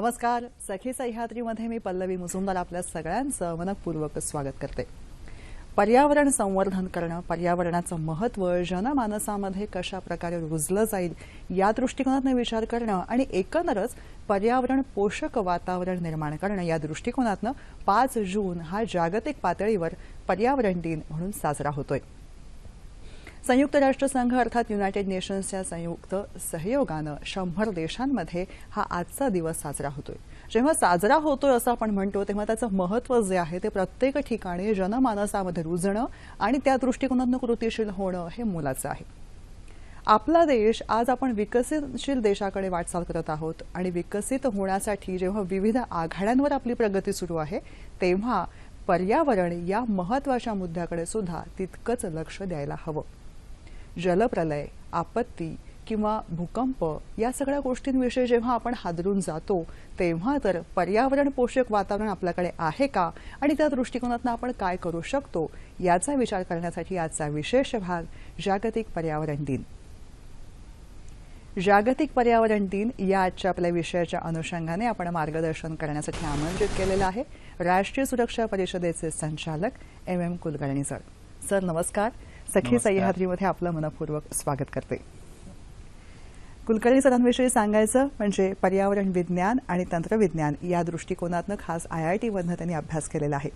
नमस्कार. सखी सह्याद्रीमध्ये मी पल्लवी मुजुमदार आपल्या सगळ्यांचं मनपूर्वक स्वागत करते. पर्यावरण संवर्धन करणं, पर्यावरणाचं महत्त्व जनमानसामध्ये कशा प्रकारे रुजलं जाईल या दृष्टिकोनातून विचार करणं आणि एकंदरच पर्यावरण पोषक वातावरण निर्माण करणं या दृष्टिकोनातून 5 जून हा जागतिक पातळीवर पर्यावरण दिन म्हणून साजरा होतोय. संयुक्त राष्ट्रसंघ अर्थात युनायटेड नेशन्सच्या संयुक्त सहयोगानं 100 देशांमध्ये हा आजचा दिवस साजरा होतोय. जेव्हा साजरा होतोय असं आपण म्हणतो तेव्हा त्याचं महत्त्व जे आहे ते प्रत्येक ठिकाणी जनमानसामध्ये रुजणं आणि त्या दृष्टिकोनातून कृतीशील होणं हे मोलाचं आहे. आपला देश आज आपण विकसनशील देशाकडे वाटचाल करत आहोत आणि विकसित होण्यासाठी जेव्हा विविध आघाड्यांवर आपली प्रगती सुरू आहे तेव्हा पर्यावरण या महत्त्वाच्या मुद्द्याकडे सुद्धा तितकंच लक्ष द्यायला हवं. जलप्रलय, आपत्ती किंवा भूकंप या सगळ्या गोष्टींविषयी जेव्हा आपण हादरून जातो तेव्हा तर पर्यावरण पोषक वातावरण आपल्याकडे आहे का आणि त्या दृष्टिकोनातून आपण काय करू शकतो याचा विचार करण्यासाठी आजचा विशेष भाग जागतिक पर्यावरण दिन. जागतिक पर्यावरण दिन या आजच्या आपल्या विषयाच्या अनुषंगाने आपण मार्गदर्शन करण्यासाठी आमंत्रित केलेलं आहे राष्ट्रीय सुरक्षा परिषदेचे संचालक MM कुलकर्णी सर. सर नमस्कार. सखी सह्याद्रीमध्ये आपलं मनपूर्वक स्वागत करते. कुलकर्णी सरांविषयी सांगायचं म्हणजे पर्यावरण विज्ञान आणि तंत्रविज्ञान या दृष्टिकोनातून खास IIT मध्ये त्यांनी अभ्यास केलेला आहे.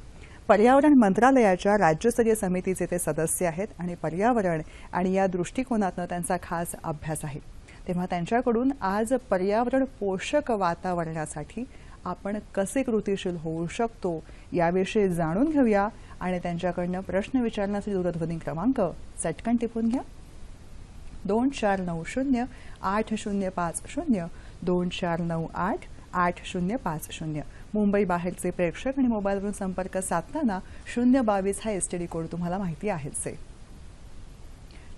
पर्यावरण मंत्रालयाच्या राज्यस्तरीय समितीचे ते सदस्य आहेत आणि पर्यावरण आणि या दृष्टिकोनातून त्यांचा खास अभ्यास आहे. तेव्हा त्यांच्याकडून आज पर्यावरण पोषक वातावरणासाठी आपण कसे कृतीशील होऊ शकतो याविषयी जाणून घेऊया आणि त्यांच्याकडनं प्रश्न विचारण्याचा दूरध्वनी क्रमांक चटकन टिपून घ्या. 2498-8050 2498-8050. मुंबई बाहेरचे प्रेक्षक आणि मोबाईलवरून संपर्क साधताना 022 हा STD कोड तुम्हाला माहिती आहेच आहे.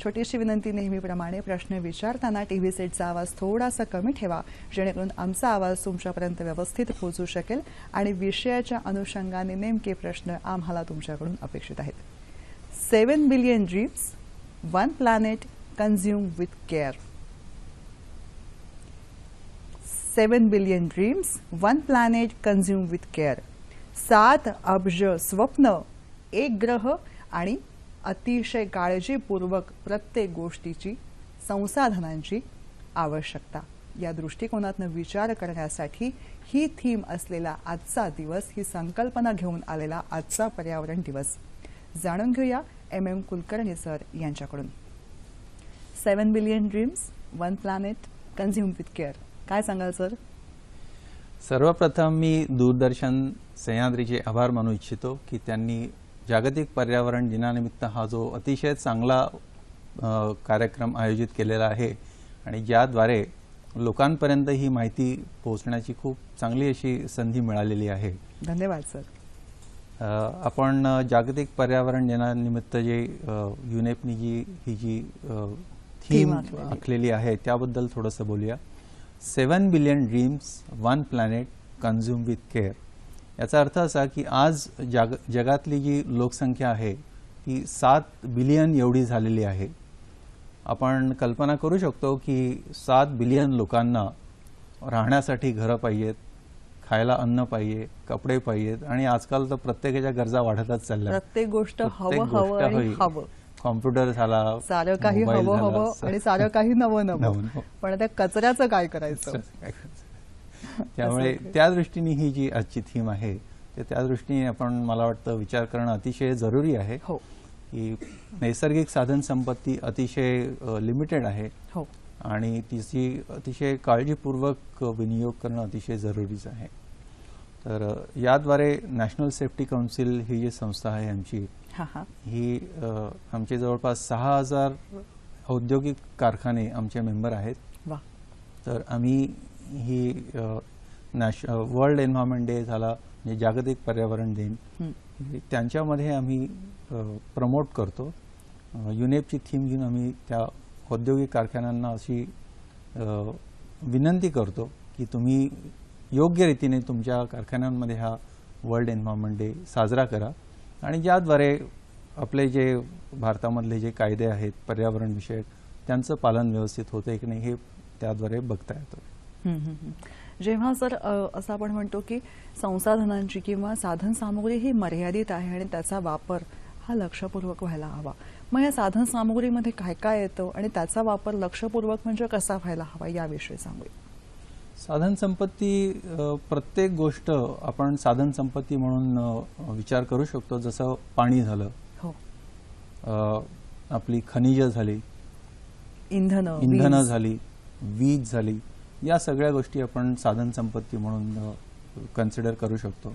छोटीशी विनंती, नेहमीप्रमाणे प्रश्न विचारताना टीव्ही सेटचा आवाज थोडासा कमी ठेवा जेणेकरून आमचा आवाज तुमच्यापर्यंत व्यवस्थित पोहोचू शकेल आणि विषयाच्या अनुषंगाने नेमके प्रश्न आम्हाला तुमच्याकडून अपेक्षित आहेत. 7 billion dreams, 1 planet, consume with care. 7 billion dreams, 1 planet, consume with care. 7 अब्ज स्वप्न, 1 ग्रह आणि अतिशय काळजीपूर्वक प्रत्येक गोष्टीची संसाधनांची आवश्यकता या दृष्टिकोनातून विचार करण्यासाठी ही थीम असलेला आजचा दिवस, ही संकल्पना घेऊन आलेला आजचा पर्यावरण दिवस. जाणून घेऊया MM कुलकर्णी सर यांच्याकडून. 7 billion dreams, 1 planet, consume with care. काय सांगाल सर? सर्वप्रथम मी दूरदर्शन सह्याद्रीचे आभार मानू इच्छितो की त्यांनी जागतिक पर्यावरण दिनानिमित्त हा जो अतिशय चांगला कार्यक्रम आयोजित केलेला आहे आणि ज्याद्वारे लोकांपर्यंत ही माहिती पोहोचण्याची खूप चांगली अशी संधी मिळालेली आहे. धन्यवाद सर. आपण जागतिक पर्यावरण दिनानिमित्त जे युनेपनी ही थीम आखलेली आहे त्याबद्दल थोडंसं बोलूया. 7 billion dreams, 1 planet, consume with care. याचा अर्थ असा की आज जगातली जी लोकसंख्या आहे ती 7 बिलियन एवढी झालेली आहे. आपण कल्पना करू शकतो की 7 बिलियन लोकांना राहण्यासाठी घरं पाहिजेत, खायला अन्न पाहिजे, कपडे पाहिजेत आणि आजकाल तर प्रत्येकाच्या गरजा वाढतच चालल्या. प्रत्येक गोष्ट हवं. कॉम्प्युटर झाला, सारं काही हवं आणि सारं काही नवं. पण त्या कचऱ्याचं काय करायचं? त्यामुळे त्या दृष्टीने ही जी आजची थीम आहे त्या दृष्टीने आपण मला वाटतं विचार करणं अतिशय जरुरी आहे. हो. की नैसर्गिक साधन संपत्ती अतिशय लिमिटेड आहे. हो. आणि तिची अतिशय काळजीपूर्वक विनियोग करणं अतिशय जरुरीच आहे. तर याद्वारे नॅशनल सेफ्टी काउन्सिल ही जी संस्था आहे आमची, ही आमचे जवळपास 6000 औद्योगिक कारखाने आमचे मेंबर आहेत. तर आम्ही ही वर्ल्ड एन्व्हायरमेंट डे झाला म्हणजे जागतिक पर्यावरण दिन, त्यांच्यामध्ये आम्ही प्रमोट करतो. युनेपची थीम घेऊन आम्ही त्या औद्योगिक कारखान्यांना अशी विनंती करतो की तुम्ही योग्य रीतीने तुमच्या कारखान्यांमध्ये हा वर्ल्ड एन्व्हायरमेंट डे साजरा करा आणि ज्याद्वारे आपले जे भारतामधले जे कायदे आहेत पर्यावरण विषयक त्यांचं पालन व्यवस्थित होतं की नाही हे त्याद्वारे बघता येतं. जेव्हा जर असं आपण म्हणतो की संसाधनांची किंवा साधन सामुग्री ही मर्यादित आहे आणि त्याचा वापर हा लक्षपूर्वक व्हायला हवा, मग या साधन सामुग्रीमध्ये काय काय येतं आणि त्याचा वापर लक्षपूर्वक म्हणजे कसा व्हायला हवा याविषयी सांगूया. साधन संपत्ती, प्रत्येक गोष्ट आपण साधन संपत्ती म्हणून विचार करू शकतो. जसं पाणी झालं, हो, आपली खनिजं झाली, इंधनं झाली, वीज झाली, या सगळ्या गोष्टी आपण साधन संपत्ती म्हणून कन्सिडर करू शकतो.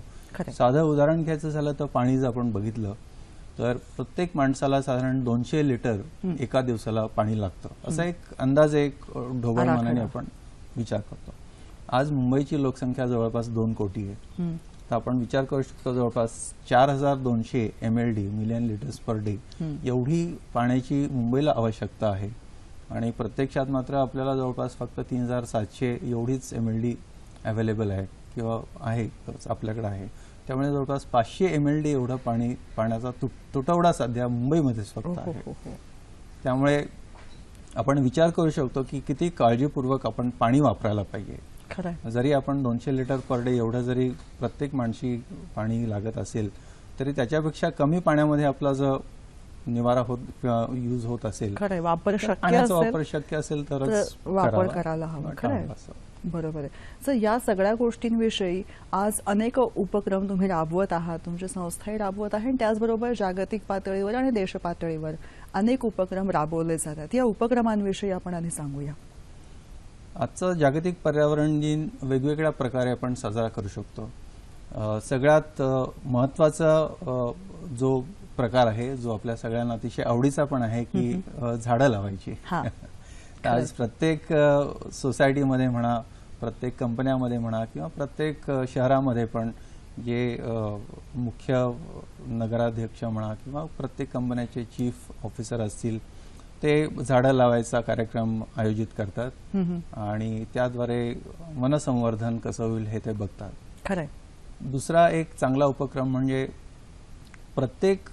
साधं उदाहरण घ्यायचं झालं तर पाणी जर आपण बघितलं तर प्रत्येक माणसाला साधारण 200 लिटर एका दिवसाला पाणी लागतं, असा एक अंदाजे एक ढोबळमानाने आपण विचार करतो. आज मुंबईची लोकसंख्या जवळपास 2 कोटी आहे. तर आपण विचार करू शकतो जवळपास 4200 MLD, million litres per day, एवढी पाण्याची मुंबईला आवश्यकता आहे. आणि प्रत्यक्षात मात्र आपल्याला जवळपास फक्त 3700 एवढीच MLD अवेलेबल आहे किंवा आहे आपल्याकडे आहे. त्यामुळे जवळपास 500 MLD एवढं पाण्याचा तुटवडा सध्या मुंबईमध्येच फक्त आहे. त्यामुळे आपण विचार करू शकतो की किती काळजीपूर्वक आपण पाणी वापरायला पाहिजे. जरी आपण 200 लिटर पर डे एवढं जरी प्रत्येक माणशी पाणी लागत असेल तरी त्याच्यापेक्षा कमी पाण्यामध्ये आपला जर निवारा होत किंवा यूज होत असेल, वापर शक्य असेल तरच वापर करायला हवा. खरं, बरोबर आहे. तर या सगळ्या गोष्टींविषयी आज अनेक उपक्रम तुम्ही राबवत आहात, तुमची संस्थाही राबवत आहे आणि त्याचबरोबर जागतिक पातळीवर आणि देश पातळीवर अनेक उपक्रम राबवले जातात. या उपक्रमांविषयी आपण आधी सांगूया. आजचं जागतिक पर्यावरण दिन वेगवेगळ्या प्रकारे आपण साजरा करू शकतो. सगळ्यात महत्त्वाचा जो प्रकार आहे, जो आपल्या सगळ्यांना अतिशय आवडीचा पण आहे, की झाडं लावायची. आज प्रत्येक सोसायटीमध्ये म्हणा, प्रत्येक कंपन्यामध्ये म्हणा किंवा प्रत्येक शहरामध्ये पण जे मुख्य नगराध्यक्ष म्हणा किंवा प्रत्येक कंपन्याचे चीफ ऑफिसर असतील ते झाडं लावायचा कार्यक्रम आयोजित करतात आणि त्याद्वारे वनसंवर्धन कसं होईल हे ते बघतात. खरं. दुसरा एक चांगला उपक्रम म्हणजे प्रत्येक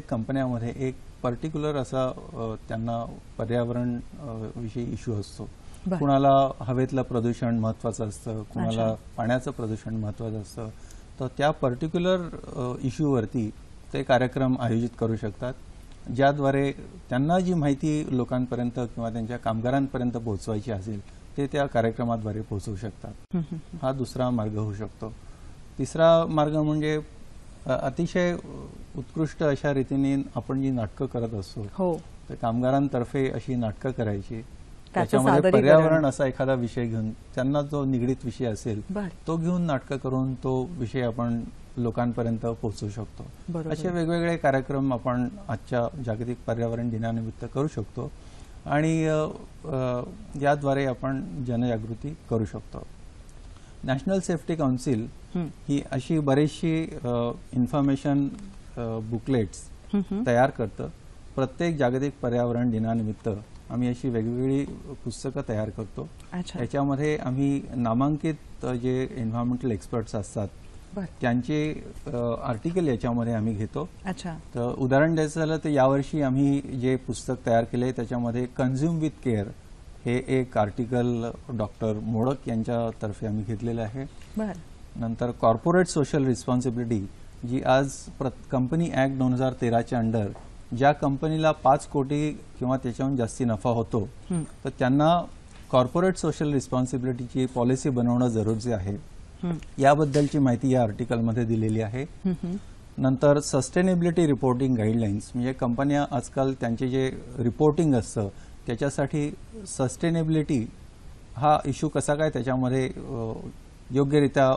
कंपन्यामध्ये एक पर्टिक्युलर असा त्यांना पर्यावरण विषयी इश्यू असतो. कुणाला हवेतलं प्रदूषण महत्वाचं असतं, कुणाला पाण्याचं प्रदूषण महत्वाचं असतं. तर त्या पर्टिक्युलर इश्यूवरती ते कार्यक्रम आयोजित करू शकतात, ज्याद्वारे त्यांना जी माहिती लोकांपर्यंत किंवा त्यांच्या कामगारांपर्यंत पोहोचवायची असेल ते त्या कार्यक्रमाद्वारे पोहोचवू शकतात. हा दुसरा मार्ग होऊ शकतो. तिसरा मार्ग म्हणजे अतिशय उत्कृष्ट अशा रीतीने आपण जी नाटकं करत असतो, तर कामगारांतर्फे अशी नाटकं करायची, त्याच्यामध्ये पर्यावरण असा एखादा विषय घेऊन त्यांना जो निगडीत विषय असेल तो घेऊन नाटकं करून तो विषय आपण लोकांपर्यंत पोहोचवू शकतो. असे वेगवेगळे कार्यक्रम आपण आजच्या जागतिक पर्यावरण दिनानिमित्त करू शकतो आणि याद्वारे आपण जनजागृती करू शकतो. नॅशनल सेफ्टी काउन्सिल ही अशी बरीचशी इन्फॉर्मेशन बुकलेट्स तयार करतं. प्रत्येक जागतिक पर्यावरण दिनानिमित्त आम्ही अशी वेगवेगळी पुस्तकं तयार करतो. याच्यामध्ये आम्ही नामांकित जे एन्व्हायरमेंटल एक्सपर्ट्स असतात त्यांचे आर्टिकल याच्यामध्ये आम्ही घेतो. तर उदाहरण द्यायचं झालं तर यावर्षी आम्ही जे पुस्तक तयार केले त्याच्यामध्ये कन्झ्युम विथ केअर हे एक आर्टिकल डॉक्टर मोडक यांच्यातर्फे आम्ही घेतलेलं आहे. नंतर कॉर्पोरेट सोशल रिस्पॉन्सिबिलिटी, जी आज कंपनी ऍक्ट 2013च्या अंडर ज्या कंपनीला 5 कोटी किंवा त्याच्याहून जास्ती नफा होतो तर त्यांना कॉर्पोरेट सोशल रिस्पॉन्सिबिलिटीची पॉलिसी बनवणं जरुरीचे आहे, याबद्दलची माहिती या आर्टिकलमध्ये दिलेली आहे. नंतर सस्टेनेबिलिटी रिपोर्टिंग गाईडलाईन्स, म्हणजे कंपन्या आजकाल त्यांचे जे रिपोर्टिंग असतं त्याच्यासाठी सस्टेनेबिलिटी हा इश्यू कसा काय त्याच्यामध्ये योग्यरित्या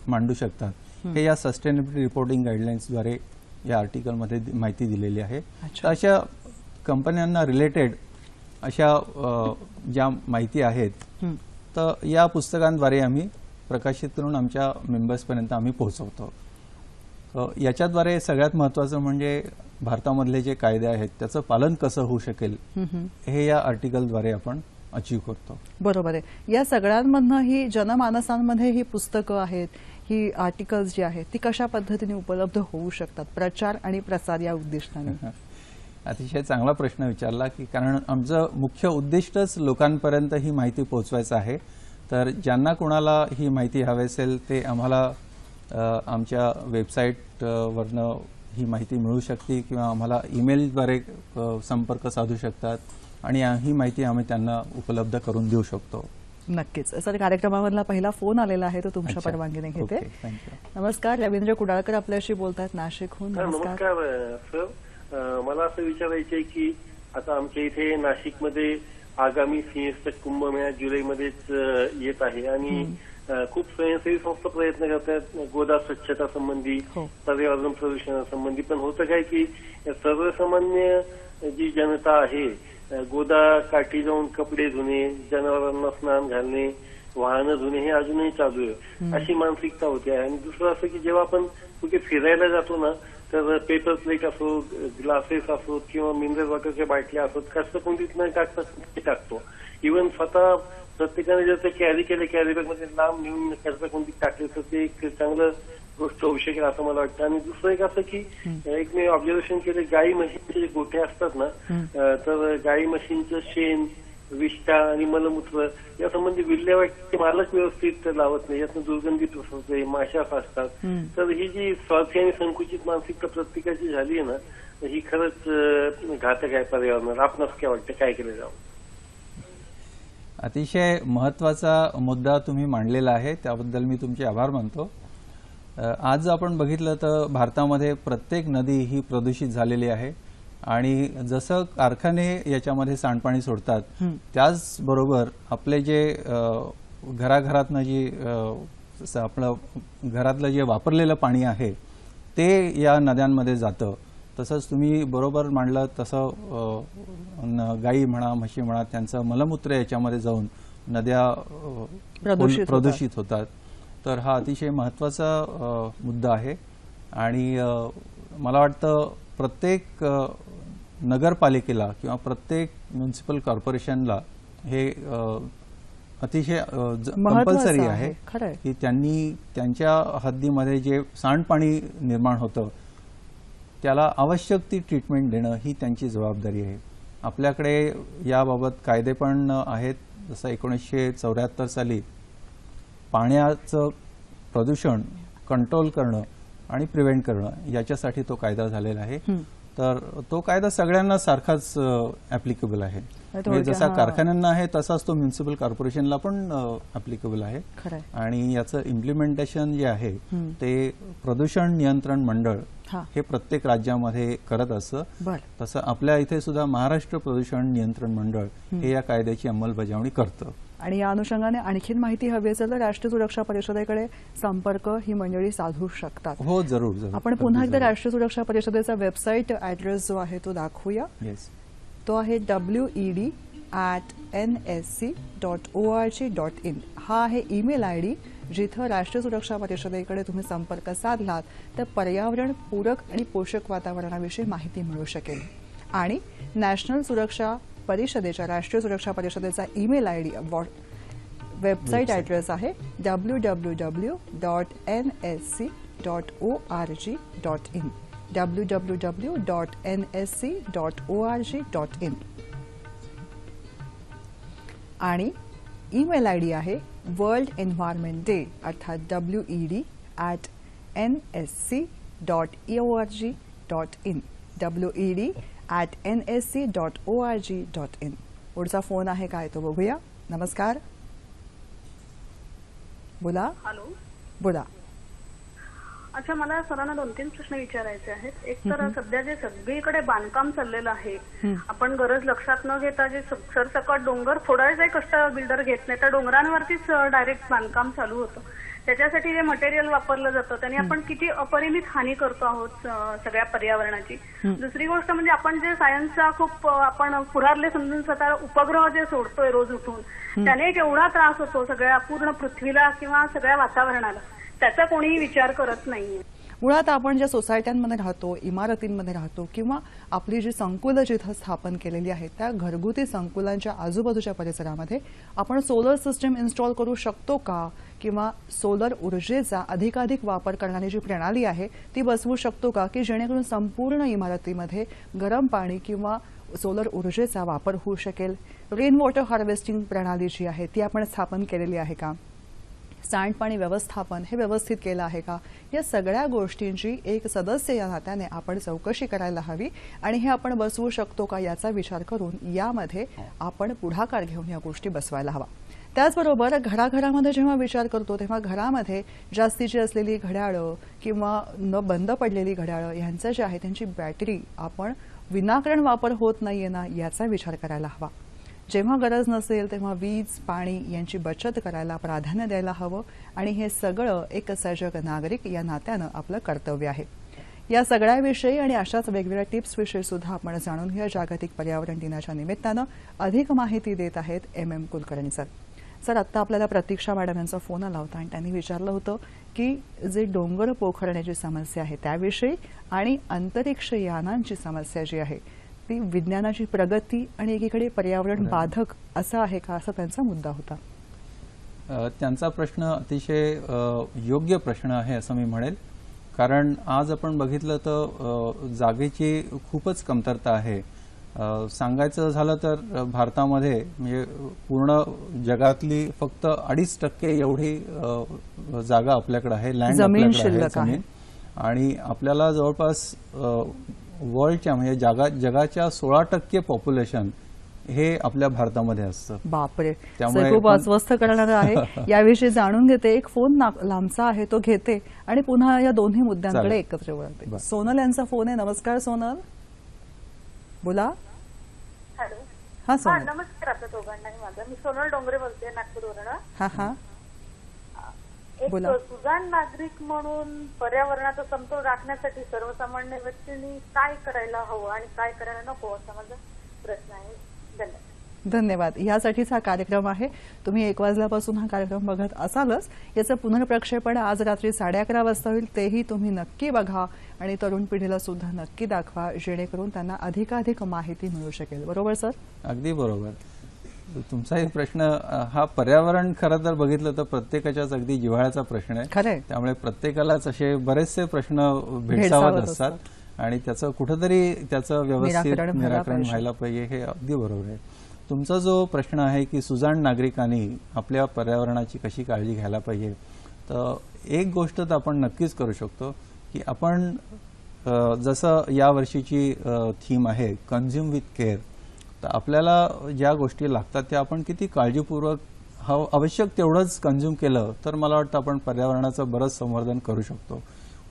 मांडू शकतात, हे या सस्टेनेबिलिटी रिपोर्टिंग गाईडलाईन्सद्वारे या आर्टिकलमध्ये माहिती दिलेली आहे. तर अशा कंपन्यांना रिलेटेड अशा ज्या माहिती आहेत तर या पुस्तकांद्वारे आम्ही प्रकाशित करून आमच्या मेंबर्सपर्यंत आम्ही पोहोचवतो. याच्याद्वारे सगळ्यात महत्त्वाचं म्हणजे भारतामधले जे कायदे आहेत त्याचं पालन कसं होऊ शकेल हे या आर्टिकलद्वारे आपण अचीव करतो. बरोबर आहे. या सगळ्यांमधनं ही जनमानसांमध्ये ही पुस्तकं आहेत, ही आर्टिकल्स जी आहेत ती कशा पद्धतीने उपलब्ध होऊ शकतात, प्रचार आणि प्रसार या उद्दिष्टाने? अतिशय चांगला प्रश्न विचारला की कारण आमचं मुख्य उद्दिष्टच लोकांपर्यंत ही माहिती पोहोचवायचं आहे. तर ज्यांना कोणाला ही माहिती हवी असेल ते आम्हाला आमच्या वेबसाईटवरनं ही माहिती मिळू शकते किंवा आम्हाला ईमेलद्वारे संपर्क साधू शकतात आणि ही माहिती आम्ही त्यांना उपलब्ध करून देऊ शकतो. नक्कीच सर. कार्यक्रमामधला पहिला फोन आलेला आहे तो तुमच्या परवानगीने घेते. नमस्कार, रवींद्र कुडाळकर आपल्याशी बोलतात नाशिकहून. नमस्कार सर. मला असं विचारायचं आहे की आता आमच्या इथे नाशिकमध्ये आगामी सिंहस्थ कुंभमेळा जुलैमध्येच येत आहे आणि खूप स्वयंसेवी संस्था प्रयत्न करतात गोदा स्वच्छता संबंधी, पर्यावरण प्रदूषणासंबंधी. पण होतं काय की सर्वसामान्य जी जनता आहे गोदा काठी जाऊन कपडे धुणे, जनावरांना स्नान घालणे, वाहनं धुणे हे अजूनही चालू आहे, अशी मानसिकता होती आहे. आणि दुसरं असं की जेव्हा आपण कुठे फिरायला जातो ना तर पेपर प्लेट असो, ग्लासेस असोत किंवा मिनरल वॉटरच्या बाटल्या असोत कसं कोणतीच न टाकता टाकतो. इव्हन स्वतः प्रत्येकाने जर ते कॅरी केले कॅरी बॅगमध्ये लांब नेऊन कसं कोणती टाकले तर ते एक चांगलं गोष्ट होऊ शकेल असं मला वाटतं. आणि दुसरं एक असं की एक मी ऑब्झर्वेशन केले गाई म्हशींचे जे गोठे असतात ना तर गाई म्हशींचं शेण, विष्ठा आणि मलमूत्र यासंबंधी विल्हेवाट मालक व्यवस्थित लावत नाही, यातनं दुर्गंधी पसरते, माशा फासतात. तर ही जी स्वार्थी आणि संकुचित मानसिकता प्रत्येकाची झाली आहे ना ही खरंच घातक आहे पर्यावरणाला. आपणास काय वाटतं, काय केलं जावं? अतिशय महत्वाचा मुद्दा तुम्ही मांडलेला आहे, त्याबद्दल मी तुमचे आभार मानतो. आज आपण बघितलं तर भारतामध्ये प्रत्येक नदी ही प्रदूषित झालेली आहे आणि जसं कारखाने याच्यामध्ये सांडपाणी सोडतात त्याचबरोबर आपले जे घराघरातनं जे आपलं घरातलं जे वापरलेलं पाणी आहे ते या नद्यांमध्ये जातं. तसंच तुम्ही बरोबर मांडलं तसं गाई म्हणा, म्हशी म्हणा, त्यांचं मलमूत्र याच्यामध्ये जाऊन नद्या प्रदूषित होतात. तर हा अतिशय महत्त्वाचा मुद्दा आहे आणि मला वाटतं प्रत्येक नगरपालिकेला किंवा प्रत्येक म्युनिसिपल कॉर्पोरेशनला हे अतिशय कंपल्सरी आहे की त्यांनी त्यांच्या हद्दीमध्ये जे सांडपाणी निर्माण होतं त्याला आवश्यक ती ट्रीटमेंट देणं ही त्यांची जबाबदारी आहे. आपल्याकडे याबाबत कायदे पण आहेत. जसं 1974 साली पाण्याचं प्रदूषण कंट्रोल करणं आणि प्रिव्हेंट करणं याच्यासाठी तो कायदा झालेला आहे. तर तो कायदा सगळ्यांना सारखाच ऍप्लिकेबल आहे. जसा कारखान्यांना आहे तसाच तो म्युनिसिपल कॉर्पोरेशनला पण ऍप्लिकेबल आहे. आणि याचं इम्प्लिमेंटेशन जे आहे ते प्रदूषण नियंत्रण मंडळ हे प्रत्येक राज्यामध्ये करत असतं. तसं आपल्या इथे सुद्धा महाराष्ट्र प्रदूषण नियंत्रण मंडळ हे या कायद्याची अंमलबजावणी करतं. आणि या अनुषंगाने आणखीन माहिती हवी असेल तर राष्ट्रीय सुरक्षा परिषदेकडे संपर्क ही मंडळी साधू शकतात. हो, जरूर जरूर. आपण पुन्हा एकदा राष्ट्रीय सुरक्षा परिषदेचा वेबसाईट ऍड्रेस जो आहे तो दाखवूया. तो आहे wed@nsc.org.in. हा आहे ईमेल आयडी जिथं राष्ट्रीय सुरक्षा परिषदेकडे तुम्ही संपर्क साधलात तर पर्यावरण पूरक आणि पोषक वातावरणाविषयी माहिती मिळू शकेल. आणि नॅशनल सुरक्षा परिषदेच्या राष्ट्रीय सुरक्षा परिषदेचा ईमेल आयडी वेबसाईट ऍड्रेस आहे www.nsc.org.in. www.nsc.org.in. आणि ईमेल आयडी आहे वर्ल्ड एन्व्हायरमेंट डे अर्थात wed@nsc.org.in. wed@nsc.org.in. पुढचा फोन आहे काय तो बघूया. नमस्कार, बोला. हॅलो, बोला. अच्छा, मला सरांना 2-3 प्रश्न विचारायचे आहेत. एक तर सध्या जे सगळीकडे बांधकाम चाललेलं आहे, आपण गरज लक्षात न घेता जे सरसकट डोंगर फोडायचे कष्ट बिल्डर घेत नाही, त्या डोंगरांवरतीच डायरेक्ट बांधकाम चालू होतं. त्याच्यासाठी जे मटेरियल वापरलं जातं त्याने आपण किती अपरिमित हानी करतो आहोत सगळ्या पर्यावरणाची. दुसरी गोष्ट म्हणजे आपण जे सायन्सचा खूप आपण पुढारले समजून स्वतः उपग्रह जे सोडतोय रोज उठून, त्याने केवढा त्रास होतो सगळ्या पूर्ण पृथ्वीला किंवा सगळ्या वातावरणाला, त्याचा कोणीही विचार करत नाहीये. मुळात आपण ज्या सोसायट्यांमध्ये राहतो, इमारतींमध्ये राहतो किंवा आपली जी संकुलं जिथं स्थापन केलेली आहेत त्या घरगुती संकुलांच्या आजूबाजूच्या परिसरामध्ये आपण सोलर सिस्टम इन्स्टॉल करू शकतो का, किंवा सोलर ऊर्जेचा अधिकाधिक वापर करणारी जी प्रणाली आहे ती बसवू शकतो का, की जेणेकरून संपूर्ण इमारतीमध्ये गरम पाणी किंवा सोलर ऊर्जेचा वापर होऊ शकेल. रेन वॉटर हार्वेस्टिंग प्रणाली जी आहे ती आपण स्थापन केलेली आहे का, सांडपाणी व्यवस्थापन हे व्यवस्थित केलं आहे का, या सगळ्या गोष्टींची एक सदस्य या नात्याने आपण चौकशी करायला हवी आणि हे आपण बसवू शकतो का याचा विचार करून यामध्ये आपण पुढाकार घेऊन या गोष्टी बसवायला हवा. त्याचबरोबर घराघरामध्ये जेव्हा विचार करतो तेव्हा घरामध्ये जास्तीची असलेली घड्याळं किंवा न बंद पडलेली घड्याळं यांचं जे आहे त्यांची बॅटरी आपण विनाकारण वापर होत नाहीये ना याचा विचार करायला हवा. जेव्हा गरज नसेल तेव्हा वीज पाणी यांची बचत करायला प्राधान्य द्यायला हवं आणि हे सगळं एक सजग नागरिक या नात्यानं आपलं कर्तव्य आहे. या सगळ्याविषयी आणि अशाच वेगवेगळ्या टिप्सविषयी सुद्धा आपण जाणून घेऊया जागतिक पर्यावरण दिनाच्या निमित्तानं. अधिक माहिती देत आहेत MM कुलकर्णी सर. सर, आत्ता आपल्याला प्रतीक्षा मॅडम यांचा फोन आला होता आणि त्यांनी विचारलं होतं की जे डोंगर पोखरण्याची समस्या आहे त्याविषयी आणि अंतरिक्ष यानांची समस्या जी आहे ती विज्ञानाची प्रगती आणि एकीकडे पर्यावरण बाधक असं आहे का, असा त्यांचा मुद्दा होता. त्यांचा प्रश्न अतिशय योग्य प्रश्न आहे असं मी म्हणेल. कारण आज आपण बघितलं तर जागेची खूपच कमतरता आहे. सांगायचं झालं तर भारतामध्ये म्हणजे पूर्ण जगातली फक्त 2.5% एवढी जागा आपल्याकडे आहे, लँड आपल्याकडे आहे. आणि आपल्याला जवळपास वर्ल्डच्या म्हणजे जगाच्या 16% पॉप्युलेशन हे आपल्या भारतामध्ये असतं. बापरे, त्यामुळे खूप अस्वस्थ करणारं आहे. याविषयी जाणून घेते. एक फोन लांबचा आहे तो घेते आणि पुन्हा या दोन्ही मुद्द्यांकडे एकत्र वळते. सोनल यांचा फोन आहे. नमस्कार सोनल, बोला. हॅलो. हा सोनल. नमस्कार आपल्या दोघांनाही माझा. मी सोनल डोंगरे बोलते नागपूरवरून. हा हा, एक सुजाण नागरिक म्हणून पर्यावरणाचा समतोल राखण्यासाठी सर्वसामान्य व्यक्तींनी काय करायला हवं आणि काय करायला नको असा माझा प्रश्न आहे. धन्यवाद. धन्यवाद. यासाठीच हा कार्यक्रम आहे. तुम्ही 1 वाजल्यापासून हा कार्यक्रम बघत असालच. याचं पुनर्प्रक्षेपण आज रात्री 11:30 वाजता होईल. तेही तुम्ही नक्की बघा आणि तरुण पिढीला सुद्धा नक्की दाखवा जेणेकरून त्यांना अधिकाधिक माहिती मिळू शकेल. बरोबर सर? अगदी बरोबर. तुमचाही प्रश्न हा पर्यावरण खरं तर बघितलं तर प्रत्येकाच्याच अगदी जिव्हाळ्याचा प्रश्न आहे. त्यामुळे प्रत्येकालाच असे बरेचसे प्रश्न भेडसावत असतात आणि त्याचं कुठेतरी त्याचं व्यवस्थित निराकरण व्हायला पाहिजे. हे अगदी बरोबर आहे. तुमचा जो प्रश्न आहे की सुजाण नागरिकांनी आपल्या पर्यावरणाची कशी काळजी घ्यायला पाहिजे, तर एक गोष्ट तर आपण नक्कीच करू शकतो की आपण जसं या वर्षीची थीम आहे कन्झ्युम विथ केअर, तर आपल्याला ज्या गोष्टी लागतात त्या आपण किती काळजीपूर्वक आवश्यक तेवढंच कन्झ्युम केलं तर मला वाटतं आपण पर्यावरणाचं बरंच संवर्धन करू शकतो.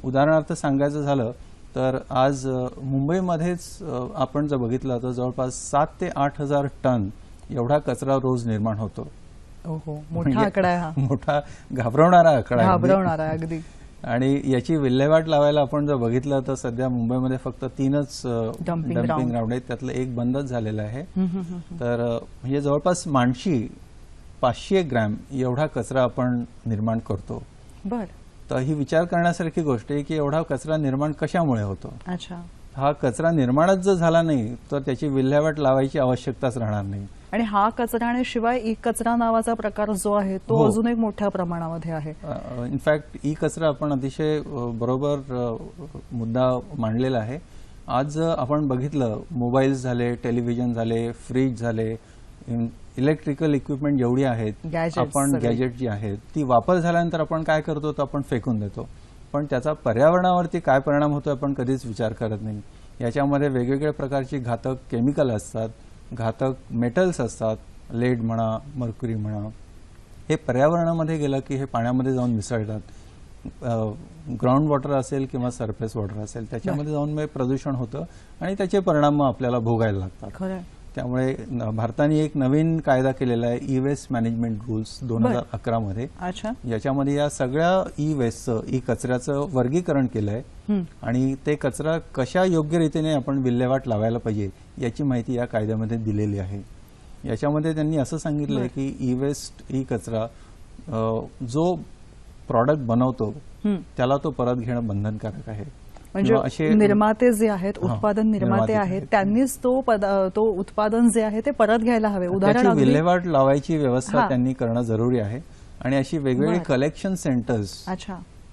उदाहरणार्थ सांगायचं झालं तर आज मुंबईमध्येच आपण जर बघितलं तर जवळपास 7,000 ते 8,000 टन एवढा कचरा रोज निर्माण होतो. मोठा आकडा आहे हा. मोठा घाबरवणारा आकडा आहे अगदी. आणि याची विल्हेवाट लावायला आपण जर बघितलं तर सध्या मुंबईमध्ये फक्त 3च डम्पिंग ग्राउंड आहेत, त्यातलं एक बंदच झालेलं आहे. तर म्हणजे जवळपास माणशी 500 ग्रॅम एवढा कचरा आपण निर्माण करतो. बर. तर ही विचार करण्यासारखी गोष्ट आहे की एवढा कचरा निर्माण कशामुळे होतो. अच्छा. हा कचरा निर्माणच जर झाला नाही तर त्याची विल्हेवाट लावायची आवश्यकताच राहणार नाही. आणि हा कचरा आणि शिवाय ई कचरा नावाचा प्रकार जो आहे तो अजून एक मोठ्या प्रमाणामध्ये आहे. इनफॅक्ट ई कचरा आपण अतिशय बरोबर मुद्दा मांडलेला आहे. आज आपण बघितलं मोबाईल्स झाले, टेलिव्हिजन झाले, फ्रीज झाले, इलेक्ट्रिकल इक्विपमेंट जेवढी आहेत आपण गॅजेट जी आहेत ती वापर झाल्यानंतर आपण काय करतो तर आपण फेकून देतो. पण त्याचा पर्यावरणावरती काय परिणाम होतो आपण कधीच विचार करत नाही. याच्यामध्ये वेगवेगळ्या प्रकारची घातक केमिकल असतात, घातक मेटल्स असतात, लेड म्हणा, मर्क्युरी म्हणा. हे पर्यावरणामध्ये गेलं की हे पाण्यामध्ये जाऊन मिसळतात. ग्राउंड वॉटर असेल किंवा सरफेस वॉटर असेल त्याच्यामध्ये जाऊन प्रदूषण होतं आणि त्याचे परिणाम आपल्याला भोगायला लागतात. त्यामुळे भारताने एक नवीन कायदा केलेला आहे ई वेस्ट मॅनेजमेंट रूल्स 2011 मध्ये. याच्यामध्ये या सगळ्या ई वेस्टचं, ई कचऱ्याचं वर्गीकरण केलं आहे आणि ते कचरा कशा योग्य रीतीने आपण विल्हेवाट लावायला पाहिजे याची माहिती या कायद्यामध्ये दिलेली आहे. याच्यामध्ये त्यांनी असं सांगितलंय की ई वेस्ट, ई कचरा जो प्रॉडक्ट बनवतो त्याला तो परत घेणं बंधनकारक आहे. म्हणजे असे निर्माते जे आहेत, उत्पादन निर्माते आहेत, त्यांनीच तो उत्पादन जे आहे ते परत घ्यायला हवे. उदाहरण विल्हेवाट लावायची व्यवस्था त्यांनी करणं जरुरी आहे आणि अशी वेगवेगळी कलेक्शन सेंटर्स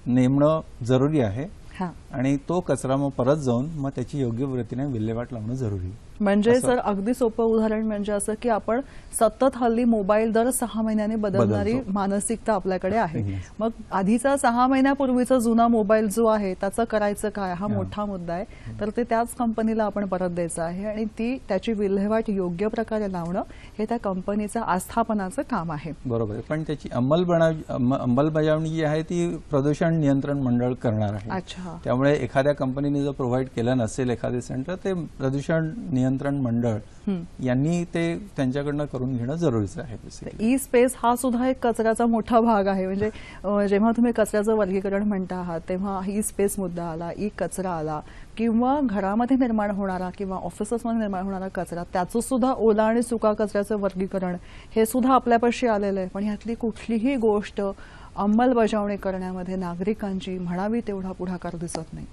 नेमणं जरुरी आहे आणि तो कचरा मग परत जाऊन मग त्याची योग्य वृत्तीने विल्हेवाट लावणं जरुरी. म्हणजे सर अगदी सोपं उदाहरण म्हणजे असं की आपण सतत हल्ली मोबाईल दर 6 महिन्याने बदलणारी मानसिकता आपल्याकडे आहे. मग आधीचा 6 महिन्यापूर्वीचा जुना मोबाईल जो आहे त्याचं करायचं काय हा मोठा मुद्दा आहे. तर ते त्याच कंपनीला आपण परत द्यायचं आहे आणि त्याची विल्हेवाट योग्य प्रकारे लावणं हे त्या कंपनीचं आस्थापनाचं काम आहे. बरोबर आहे. पण त्याची अंमलबजावणी जी आहे ती प्रदूषण नियंत्रण मंडळ करणार आहे. त्यामुळे एखाद्या कंपनीने जर प्रोव्हाइड केलं नसेल एखादे सेंटर ते प्रदूषण नियंत्रण मंडळ यांनी ते त्यांच्याकडनं करून घेणं जरुरीचं आहे. ई स्पेस हा सुद्धा एक कचऱ्याचा मोठा भाग आहे. म्हणजे जेव्हा तुम्ही कचऱ्याचं वर्गीकरण म्हणता आहात तेव्हा ई स्पेस मुद्दा आला, ई कचरा आला किंवा घरामध्ये निर्माण होणारा किंवा ऑफिसेसमध्ये निर्माण होणारा कचरा त्याचं सुद्धा ओला आणि सुका कचऱ्याचं वर्गीकरण हे सुद्धा आपल्यापाशी आलेलं आहे. पण ह्यातली कुठलीही गोष्ट अंमलबजावणी करण्यामध्ये नागरिकांची म्हणावी तेवढा पुढाकार दिसत नाही.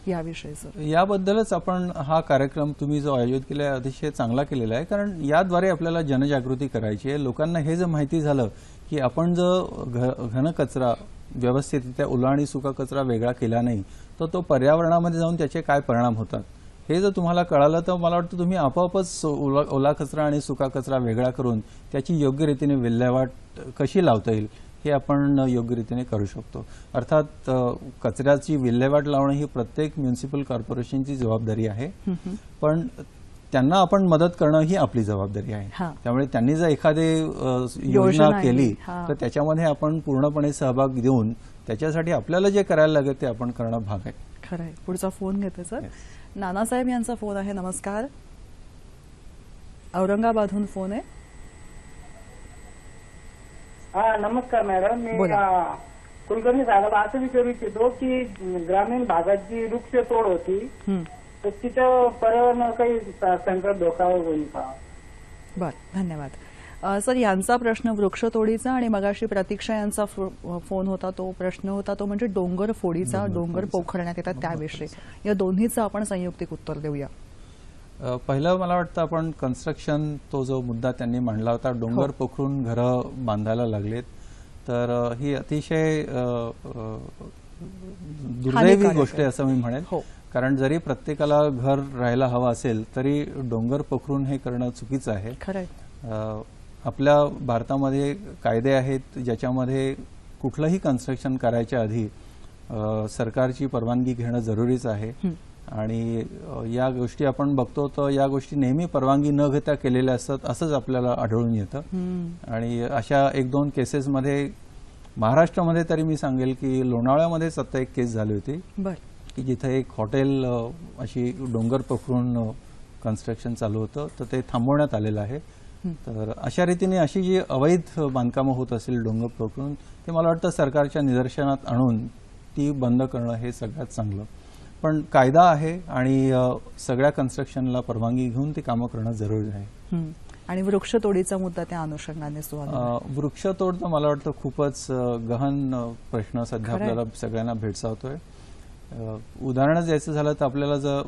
याबद्दलच आपण हा कार्यक्रम तुम्ही जो आयोजित केला आहे अतिशय चांगला केलेला आहे. कारण याद्वारे आपल्याला जनजागृती करायची आहे. लोकांना हे जर माहिती झालं की आपण जर घन कचरा व्यवस्थितरित्या ओला आणि सुका कचरा वेगळा केला नाही तर तो पर्यावरणामध्ये जाऊन त्याचे काय परिणाम होतात हे जर तुम्हाला कळालं तर मला वाटतं तुम्ही आपोआपच ओला कचरा आणि सुका कचरा वेगळा करून त्याची योग्य रीतीने विल्हेवाट कशी लावता येईल हे आपण योग्य रीतीने करू शकतो. अर्थात कचऱ्याची विल्हेवाट लावणं ही प्रत्येक म्युनिसिपल कॉर्पोरेशनची जबाबदारी आहे. पण त्यांना आपण मदत करणं ही आपली जबाबदारी आहे. त्यामुळे त्यांनी जर एखादी योजना केली तर त्याच्यामध्ये आपण पूर्णपणे सहभाग देऊन त्याच्यासाठी आपल्याला जे करायला लागेल ते आपण करणं भाग आहे. खरं आहे. पुढचा फोन घेते सर. नानासाहेब यांचा फोन आहे. नमस्कार. औरंगाबादहून फोन आहे. नमस्कार मॅडम. मी कुलकर्णी साहेबाला असं विचारू इच्छितो की ग्रामीण भागात जी वृक्षतोड होती तर तिथं पर्यावरण काही संकट धोका होईल का? बर, धन्यवाद. सर यांचा प्रश्न वृक्षतोडीचा आणि मगाशी प्रतीक्षा यांचा फोन होता तो प्रश्न होता तो म्हणजे डोंगर फोडीचा, डोंगर पोखरण्यात येतात त्याविषयी. या दोन्हीचं आपण संयुक्तिक उत्तर देऊया. पहिलं मला वाटतं आपण कन्स्ट्रक्शन तो जो मुद्दा त्यांनी मांडला होता डोंगर पोखरून घरं बांधायला लागलेत तर ही अतिशय दुर्दैवी गोष्ट आहे असं मी म्हणेन. कारण जरी प्रत्येकाला घर राहायला हवं असेल तरी डोंगर पोखरून हे करणं चुकीचं आहे. आपल्या भारतामध्ये कायदे आहेत ज्याच्यामध्ये कुठलंही कन्स्ट्रक्शन करायच्या आधी सरकारची परवानगी घेणं जरुरीच आहे आणि या गोष्टी आपण बघतो तर या गोष्टी नेहमी परवानगी न घेता केलेल्या असतात असंच आपल्याला आढळून येतं. आणि अशा 1-2 केसेसमध्ये महाराष्ट्रामध्ये तरी मी सांगेल की लोणावळ्यामध्येच आता एक केस झाली होती की जिथे एक हॉटेल अशी डोंगर पोखरून कन्स्ट्रक्शन चालू होतं तर ते थांबवण्यात आलेलं आहे. तर अशा रीतीने अशी जी अवैध बांधकामं होत असेल डोंगर पोखरून ते मला वाटतं सरकारच्या निदर्शनात आणून ती बंद करणं हे सगळ्यात चांगलं. पण कायदा आहे आणि सगळ्या कन्स्ट्रक्शनला परवानगी घेऊन ती कामं करणं जरुरी आहे. आणि वृक्षतोडीचा मुद्दा त्या अनुषंगाने वृक्षतोड तर मला वाटतं खूपच गहन प्रश्न सध्या आपल्याला सगळ्यांना भेडसावतोय. उदाहरण द्यायचं झालं तर आपल्याला जर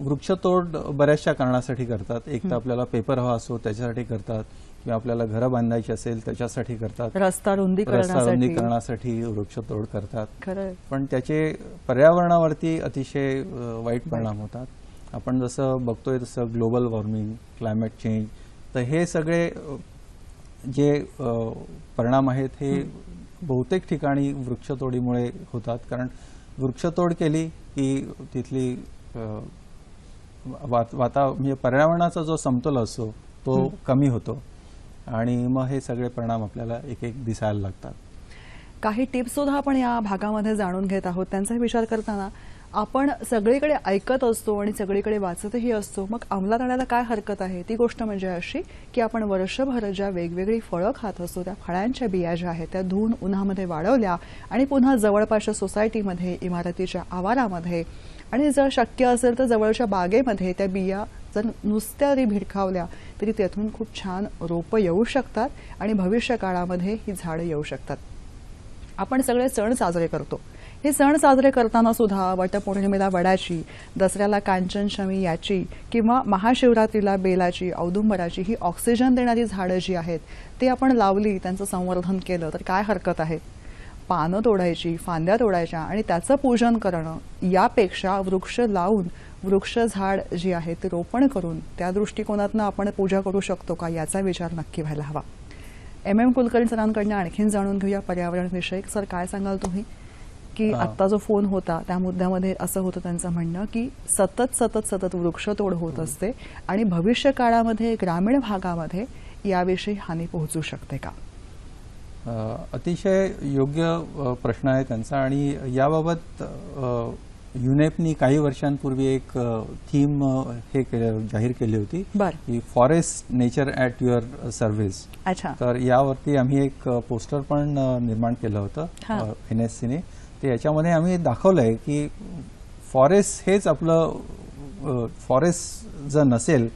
वृक्षतोड बऱ्याचशा कारणासाठी करतात. एक तर आपल्याला पेपर हवा असतो त्याच्यासाठी करतात किंवा आपल्याला घरं बांधायची असेल त्याच्यासाठी करतात. रस्ता रुंदीकरणासाठी वृक्षतोड करतात. पण त्याचे पर्यावरणावरती अतिशय वाईट परिणाम होतात. आपण जसं बघतोय तसं ग्लोबल वॉर्मिंग, क्लायमेट चेंज तर हे सगळे जे परिणाम आहेत हे बहुतेक ठिकाणी वृक्षतोडीमुळे होतात. कारण वृक्षतोड केली की तिथली म्हणजे पर्यावरणाचा जो समतोल असतो तो कमी होतो आणि मग हे सगळे परिणाम आपल्याला एक एक दिसायला लागतात. काही टिप्स सुद्धा आपण या भागामध्ये जाणून घेत आहोत. त्यांचा विचार करताना आपण सगळीकडे ऐकत असतो आणि सगळीकडे वाचतही असतो. मग अंमलात आणायला काय हरकत आहे? ती गोष्ट म्हणजे अशी की आपण वर्षभर ज्या वेगवेगळी फळं खात असतो त्या फळांच्या बिया ज्या आहेत त्या धुवून उन्हामध्ये वाळवल्या आणि पुन्हा जवळपासच्या सोसायटीमध्ये, इमारतीच्या आवारामध्ये आणि जर शक्य असेल तर जवळच्या बागेमध्ये त्या बिया जर नुसत्या जरी भिरकावल्या तरी त्यातून खूप छान रोपं येऊ शकतात आणि भविष्य काळामध्ये ही झाडं येऊ शकतात. आपण सगळे सण साजरे करतो. हे सण साजरे करताना सुद्धा वटपौर्णिमेला वडाची, दसऱ्याला कांचनशमी याची किंवा महाशिवरात्रीला बेलाची, औदुंबराची ही ऑक्सिजन देणारी झाडं जी आहेत ती आपण लावली, त्यांचं संवर्धन केलं तर काय हरकत आहे. पानं तोडायची, फांद्या तोडायच्या आणि त्याचं पूजन करणं यापेक्षा वृक्ष लावून वृक्ष झाड जी आहे ते रोपण करून त्या दृष्टिकोनातनं आपण पूजा करू शकतो का याचा विचार नक्की व्हायला हवा. MM कुलकर्णी सरांकडनं आणखीन जाणून घेऊया पर्यावरण विषयक. सर, काय सांगाल तुम्ही की आत्ता जो फोन होता त्या मुद्द्यामध्ये असं होतं त्यांचं म्हणणं की सतत वृक्षतोड होत असते आणि भविष्य काळामध्ये ग्रामीण भागामध्ये याविषयी हानी पोहोचू शकते का? अतिशय योग्य प्रश्न आहे त्यांचा आणि याबाबत युनेपनी काही वर्षांपूर्वी एक थीम जाहीर केली होती की forest nature at your service. तर यावरती आम्ही एक पोस्टर पण निर्माण केलं होतं NSCने. ते याच्यामध्ये आम्ही दाखवलंय की फॉरेस्ट हेच आपलं, फॉरेस्ट जर नसेल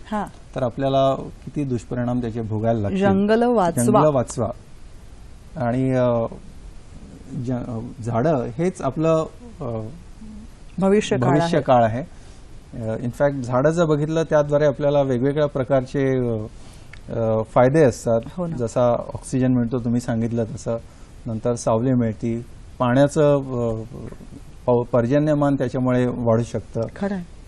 तर आपल्याला किती दुष्परिणाम त्याचे भोगायला लागतील. जंगल वाचवा आणि झाडं हेच आपलं भविष्य काळ आहे. इनफॅक्ट झाडं जर बघितलं त्याद्वारे आपल्याला वेगवेगळ्या प्रकारचे फायदे असतात. जसा ऑक्सिजन मिळतो तुम्ही सांगितलं तसं, नंतर सावली मिळते, पाण्याचं पर्जन्यमान त्याच्यामुळे वाढू शकतं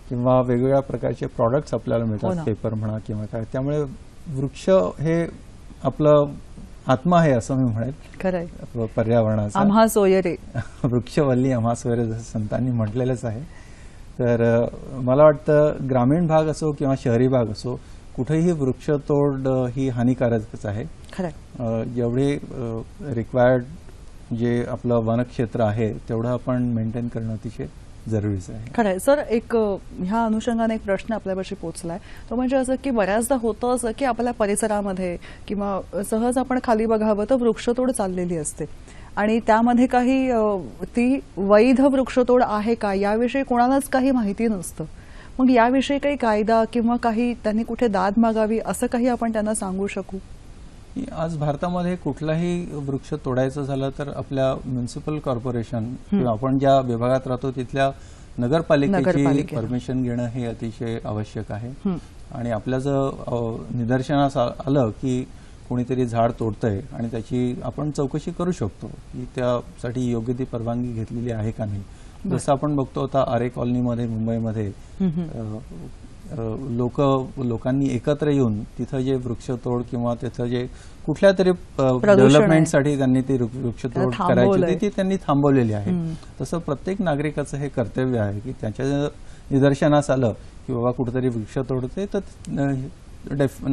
किंवा वेगवेगळ्या प्रकारचे प्रॉडक्ट्स आपल्याला मिळतात, पेपर म्हणा किंवा काय. त्यामुळे वृक्ष हे आपलं आत्मा आहे असं मी म्हणेल पर्यावरणाचा. आम्हा सोयरे वृक्षवल्ली आम्हा सोयरे जसं संतांनी म्हटलेलंच आहे. तर मला वाटतं ग्रामीण भाग असो किंवा शहरी भाग असो कुठेही वृक्षतोड ही हानिकारकच आहे. जेवढे रिक्वायर्ड जे आपलं वनक्षेत्र आहे तेवढं आपण मेंटेन करणं अतिशय जरुरीच आहे. खरंय. सर, एक ह्या अनुषंगाने एक प्रश्न आपल्यापाशी पोहोचलाय. तो म्हणजे असं की बऱ्याचदा होतं असं की आपल्या परिसरामध्ये किंवा सहज आपण खाली बघावं तर वृक्षतोड चाललेली असते आणि त्यामध्ये काही ती वैध वृक्षतोड आहे का याविषयी कोणालाच काही माहिती नसतं. मग याविषयी काही कायदा किंवा काही त्यांनी कुठे दाद मागावी असं काही आपण त्यांना सांगू शकू? आज भारतामध्ये कुठलाही वृक्ष तोडायचं झालं तर आपल्या म्युनिसिपल कॉर्पोरेशन किंवा आपण ज्या विभागात राहतो तिथल्या नगरपालिकेची परमिशन घेणं हे अतिशय आवश्यक आहे. आणि आपल्या जर निदर्शनास आलं की कोणीतरी झाड तोडतंय आणि त्याची आपण चौकशी करू शकतो की त्यासाठी योग्य ती परवानगी घेतलेली आहे का नाही. जसं आपण बघतो आता आरे कॉलनीमध्ये मुंबईमध्ये लोकांनी एकत्र येऊन तिथं जे वृक्षतोड किंवा तिथं जे कुठल्या तरी डेव्हलपमेंटसाठी त्यांनी ती वृक्षतोड करायची होती ती त्यांनी थांबवलेली आहे. तसं प्रत्येक नागरिकाचं हे कर्तव्य आहे की त्याच्या निदर्शनास आलं की बाबा कुठेतरी वृक्षतोड होते तर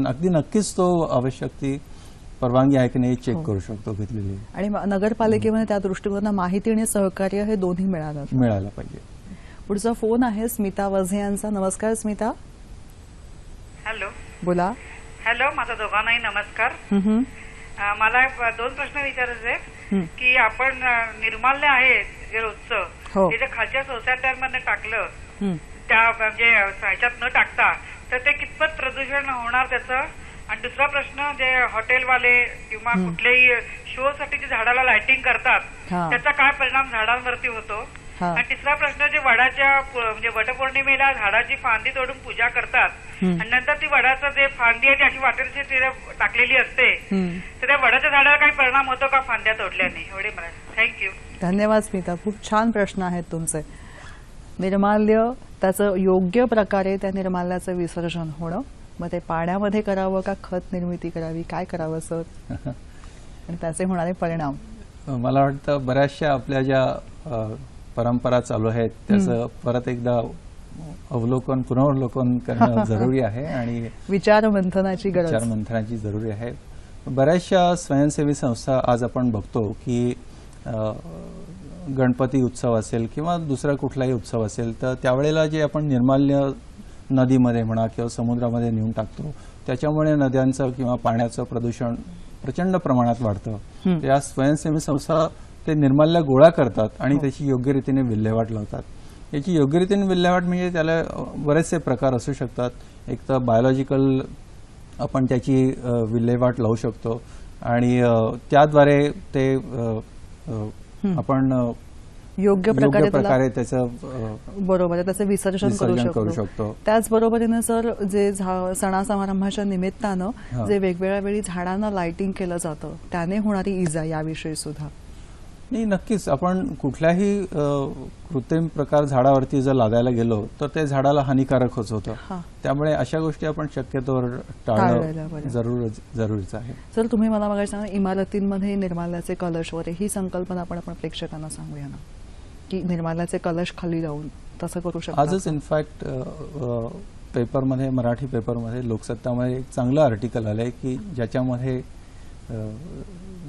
अगदी नक्कीच तो आवश्यक ती परवानगी आहे की नाही चेक करू शकतो घेतलेली. आणि नगरपालिकेमध्ये त्या दृष्टिकोनात माहिती आणि सहकार्य हे दोन्ही मिळायला पाहिजे. पुढचा फोन आहे स्मिता वझे यांचा. नमस्कार स्मिता. हॅलो. बोला. हॅलो, माझा दोघांनाही नमस्कार. मला 2 प्रश्न विचारायचे आहेत की आपण निर्माल्य आहे जे रोजचं ते जे खालच्या सोसायट्यांमध्ये टाकलं त्या म्हणजे ह्याच्यात न टाकता तर ते कितपत प्रदूषण होणार त्याचं. आणि दुसरा प्रश्न, जे हॉटेलवाले किंवा कुठल्याही शो साठी जे झाडाला लाइटिंग करतात त्याचा काय परिणाम झाडांवरती होतो. आणि तिसरा प्रश्न, जे वडाच्या म्हणजे वटपौर्णिमेला झाडाची फांदी तोडून पूजा करतात आणि नंतर ती वडाचं जे फांदी आहे ती अशी वाटेल टाकलेली असते तर त्या वडाच्या झाडाला काही परिणाम होतो का फांद्या तोडल्याने? एवढे मला. थँक्यू. धन्यवाद स्मिता. खूप छान प्रश्न आहेत तुमचे. निर्माल्य त्याचं योग्य प्रकारे त्या निर्माल्याचं विसर्जन होणं, मग ते पाण्यामध्ये करावं का खत निर्मिती करावी, काय करावं सर, आणि त्याचे होणारे परिणाम. मला वाटतं बऱ्याचशा आपल्या ज्या परंपरा चालू आहेत त्याचं परत एकदा पुनर्वलोकन करणं जरुरी आहे आणि विचारमंथनाची जरुरी आहे. बऱ्याचशा स्वयंसेवी संस्था आज आपण बघतो की गणपती उत्सव असेल किंवा दुसरा कुठलाही उत्सव असेल तर त्यावेळेला जे आपण निर्माल्य नदीमध्ये म्हणा किंवा समुद्रामध्ये नेऊन टाकतो त्याच्यामुळे नद्यांचं किंवा पाण्याचं प्रदूषण प्रचंड प्रमाणात वाढतं. त्या स्वयंसेवी संस्था ते निर्माल्य गोळा करतात आणि त्याची योग्य रीतीने विल्हेवाट लावतात. याची योग्य रीतीने विल्हेवाट म्हणजे त्याला बरेचसे प्रकार असू शकतात. एक तर बायोलॉजिकल आपण त्याची विल्हेवाट लावू शकतो आणि त्याद्वारे ते आपण योग्य प्रकारे त्याचं बरोबर त्याचं विसर्जन करू शकतो. त्याचबरोबरीने सर जे सणा समारंभाच्या निमित्तानं जे वेगवेगळ्या वेळी झाडांना लाइटिंग केलं जातं त्याने होणारी इजा याविषयी सुद्धा नाही, नक्कीच आपण कुठल्याही कृत्रिम प्रकार झाडावरती जर लादायला गेलो तर ते झाडाला हानिकारक होत होतं. त्यामुळे अशा गोष्टी आपण शक्यतोवर टाळणं जरुरीचं आहे. सर तुम्ही मला बघायला सांगा, इमारतींमध्ये निर्माल्याचे कलश वगैरे ही संकल्पना आपण प्रेक्षकांना सांगूया ना, की निर्माल्याचे कलश खाली जाऊन तसं करू शकतो. आजच इनफॅक्ट पेपरमध्ये, मराठी पेपरमध्ये लोकसत्तामध्ये एक चांगलं आर्टिकल आलंय की ज्याच्यामध्ये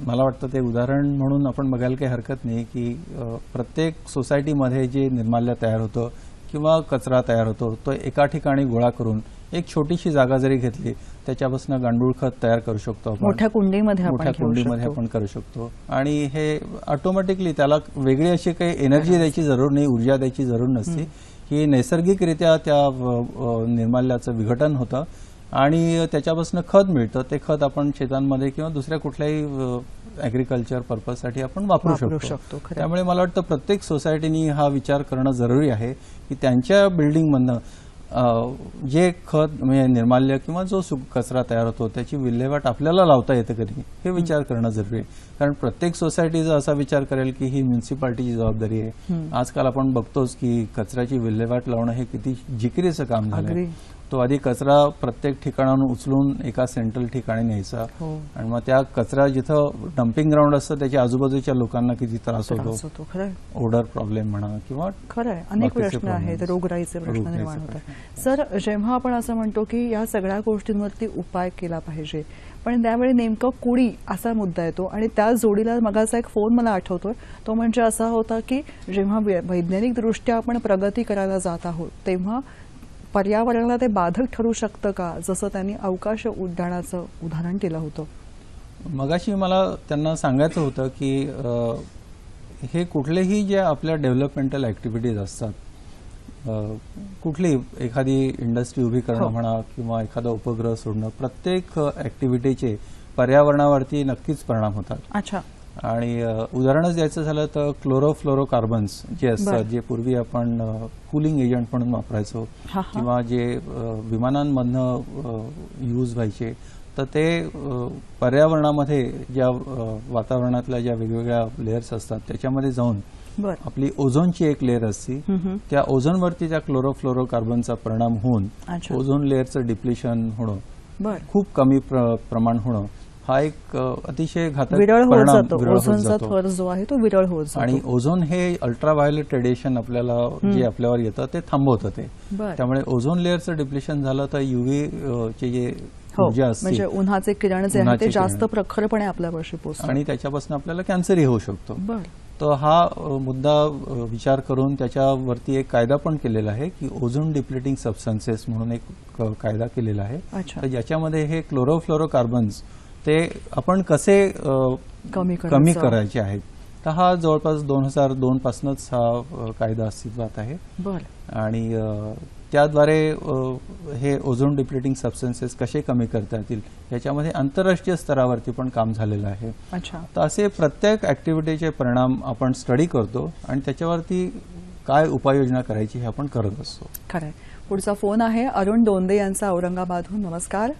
मला वाटतं ते उदाहरण म्हणून आपण बघायला काही हरकत नाही की प्रत्येक सोसायटीमध्ये जे निर्माल्य तयार होतं किंवा कचरा तयार होतो तो एका ठिकाणी गोळा करून एक छोटीशी जागा जरी घेतली त्याच्यापासून गांडूळ खत तयार करू शकतो आपण. मोठ्या कुंडीमध्ये आपण करू शकतो. आणि हे ऑटोमॅटिकली त्याला वेगळी अशी काही एनर्जी द्यायची जरूर नाही, ऊर्जा द्यायची जरूर नसते. ही नैसर्गिकरित्या त्या निर्माल्याचं विघटन होतं आणि त्याच्यापासून खत मिळतं. ते खत आपण शेतांमध्ये किंवा दुसऱ्या कुठल्याही ॲग्रिकल्चर पर्पजसाठी आपण वापरू शकतो. त्यामुळे मला वाटतं प्रत्येक सोसायटीनी हा विचार करणं जरुरी आहे की त्यांच्या बिल्डिंगमधनं जे खत म्हणजे निर्माल्य किंवा जो कचरा तयार होतो त्याची विल्हेवाट आपल्याला लावता येते कधी, हे विचार करणं जरुरी आहे. कारण प्रत्येक सोसायटी जर असा विचार करेल की ही म्युन्सिपाल्टीची जबाबदारी आहे. आजकाल आपण बघतोच की कचऱ्याची विल्हेवाट लावणं हे किती जिकिरीचं काम झालंय. तो आधी कचरा प्रत्येक ठिकाणाहून उचलून एका सेंट्रल ठिकाणी न्यायचा आणि मग त्या कचरा जिथं डम्पिंग ग्राउंड असतं त्याच्या आजूबाजूच्या लोकांना किती त्रास होतो. ओडर प्रॉब्लेम म्हणा किंवा खरंय अनेक प्रश्न आहेत, रोगराईचे प्रश्न निर्माण होतात. सर जेव्हा आपण असं म्हणतो की या सगळ्या गोष्टींवरती उपाय केला पाहिजे, पण त्यावेळी नेमकं कुणी असा मुद्दा येतो आणि त्या जोडीला मगाचा एक फोन मला आठवतोय, तो म्हणजे असा होता की जेव्हा वैज्ञानिक दृष्ट्या आपण प्रगती करायला जात आहोत तेव्हा पर्यावरणाला ते बाधक ठरू शकतं का, जसं त्यांनी अवकाश उड्डाणाचं उदाहरण दिलं होतं. मगाशी मला त्यांना सांगायचं होतं की हे कुठलेही जे आपल्या डेव्हलपमेंटल ऍक्टिव्हिटीज असतात, कुठली एखादी इंडस्ट्री उभी करणं म्हणा किंवा एखादा उपग्रह सोडणं, प्रत्येक ऍक्टिव्हिटीचे पर्यावरणावरती नक्कीच परिणाम होतात. अच्छा. आणि उदाहरणच द्यायचं झालं तर क्लोरोफ्लोरोकार्बन्स जे असतात, जे पूर्वी आपण कूलिंग एजंट म्हणून वापरायचो किंवा जे विमानांमधनं यूज व्हायचे, तर ते पर्यावरणामध्ये ज्या वातावरणातल्या ज्या वेगवेगळ्या लेयर्स असतात त्याच्यामध्ये जाऊन आपली ओझोनची एक लेअर असते, त्या ओझोनवरती त्या क्लोरोफ्लोरोकार्बनचा परिणाम होऊन ओझोन लेअरचं डिप्लिशन होणं, खूप कमी प्रमाण होणं, हा एक अतिशय घातक परिणाम थर जो आहे तो विरळ होत जातो. आणि ओझोन हे अल्ट्राव्हायोलेट रेडिएशन आपल्याला जे आपल्यावर येतं ते थांबवतं ते. त्यामुळे ओझोन लेअरचं डिप्लिशन झालं तर युव्ही चे जे ऊर्जा असते म्हणजे उन्हाचे किरण जे आहे ते जास्त प्रखरपणे आपल्यापाशी पोहोचतात आणि त्याच्यापासून आपल्याला कॅन्सरही होऊ शकतो. तर हा मुद्दा विचार करून त्याच्यावरती एक कायदा पण केलेला आहे की ओझोन डिप्लिटिंग सबस्टन्सेस म्हणून एक कायदा केलेला आहे. तर ज्याच्यामध्ये हे क्लोरोफ्लोरोकार्बन्स ते आपण कसे कमी करायचे आहेत. तर हा जवळपास 2002 पासूनच हा कायदा अस्तित्वात आहे. आणि त्याद्वारे हे ओझोन डिप्लिटिंग सबस्टन्सेस कसे कमी करता येतील याच्यामध्ये आंतरराष्ट्रीय स्तरावरती पण काम झालेलं आहे. तर असे प्रत्येक ऍक्टिव्हिटीचे परिणाम आपण स्टडी करतो आणि त्याच्यावरती काय उपाययोजना करायची हे आपण करत असतो. खरंय. पुढचा फोन आहे अरुण दोंदे यांचा औरंगाबादहून. नमस्कार.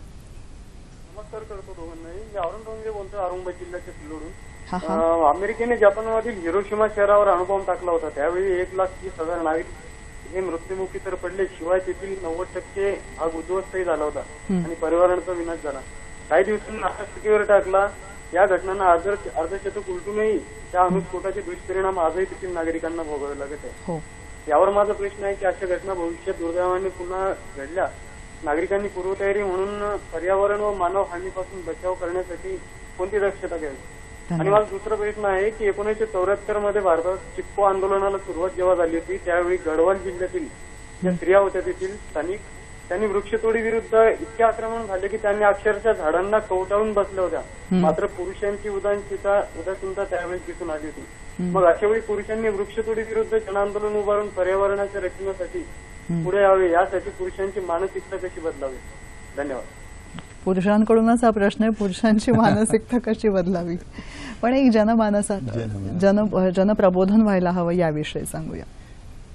नमस्कार करतो दोघांनाही. मी अरुण दोंदे बोलतो, औरंगाबाद जिल्ह्याच्या सिल्लोडून. अमेरिकेने जपानमधील हिरोशिमा शहरावर अणुबॉम्ब टाकला होता. त्यावेळी 1,30,000 नागरिक हे मृत्युमुखी तर पडले, शिवाय तेथील 90% भाग उद्ध्वस्तही झाला होता आणि परिवारांचा विनाश झाला. काही दिवसांनी नागरिकांवर टाकला. या घटनांना अर्धशतक उलटूनही त्या अणुस्फोटाचे दुष्परिणाम आजही तेथील नागरिकांना भोगावे लागत आहे. यावर माझा प्रश्न आहे की अशा घटना भविष्यात दुर्दैवाने पुन्हा घडल्या नागरिकांनी पूर्वतयारी म्हणून पर्यावरण व मानव हानीपासून बचाव करण्यासाठी कोणती दक्षता घ्यावी. आणि मला दुसरा प्रश्न आहे की 1974 मध्ये भारतात चिप्को आंदोलनाला सुरुवात जेव्हा झाली होती त्यावेळी गढवाल जिल्ह्यातील ज्या स्त्रिया होत्या तेथील स्थानिक, त्यांनी वृक्षतोडी विरुद्ध इतके आक्रमण झाले की त्यांनी अक्षरशः झाडांना कवटाळून बसल्या होत्या. मात्र पुरुषांची उदासीनता त्यावेळेस दिसून आली होती. मग अशा वेळी पुरुषांनी वृक्षतोडी विरुद्ध जनआंदोलन उभारून पर्यावरणाच्या रक्षणासाठी पुढे यावे, यासाठी पुरुषांची मानसिकता कशी बदलावी. धन्यवाद. पुरुषांकडूनच हा प्रश्न आहे, पुरुषांची मानसिकता कशी बदलावी. पण एक जनमानसात जनप्रबोधन व्हायला हवं याविषयी सांगूया.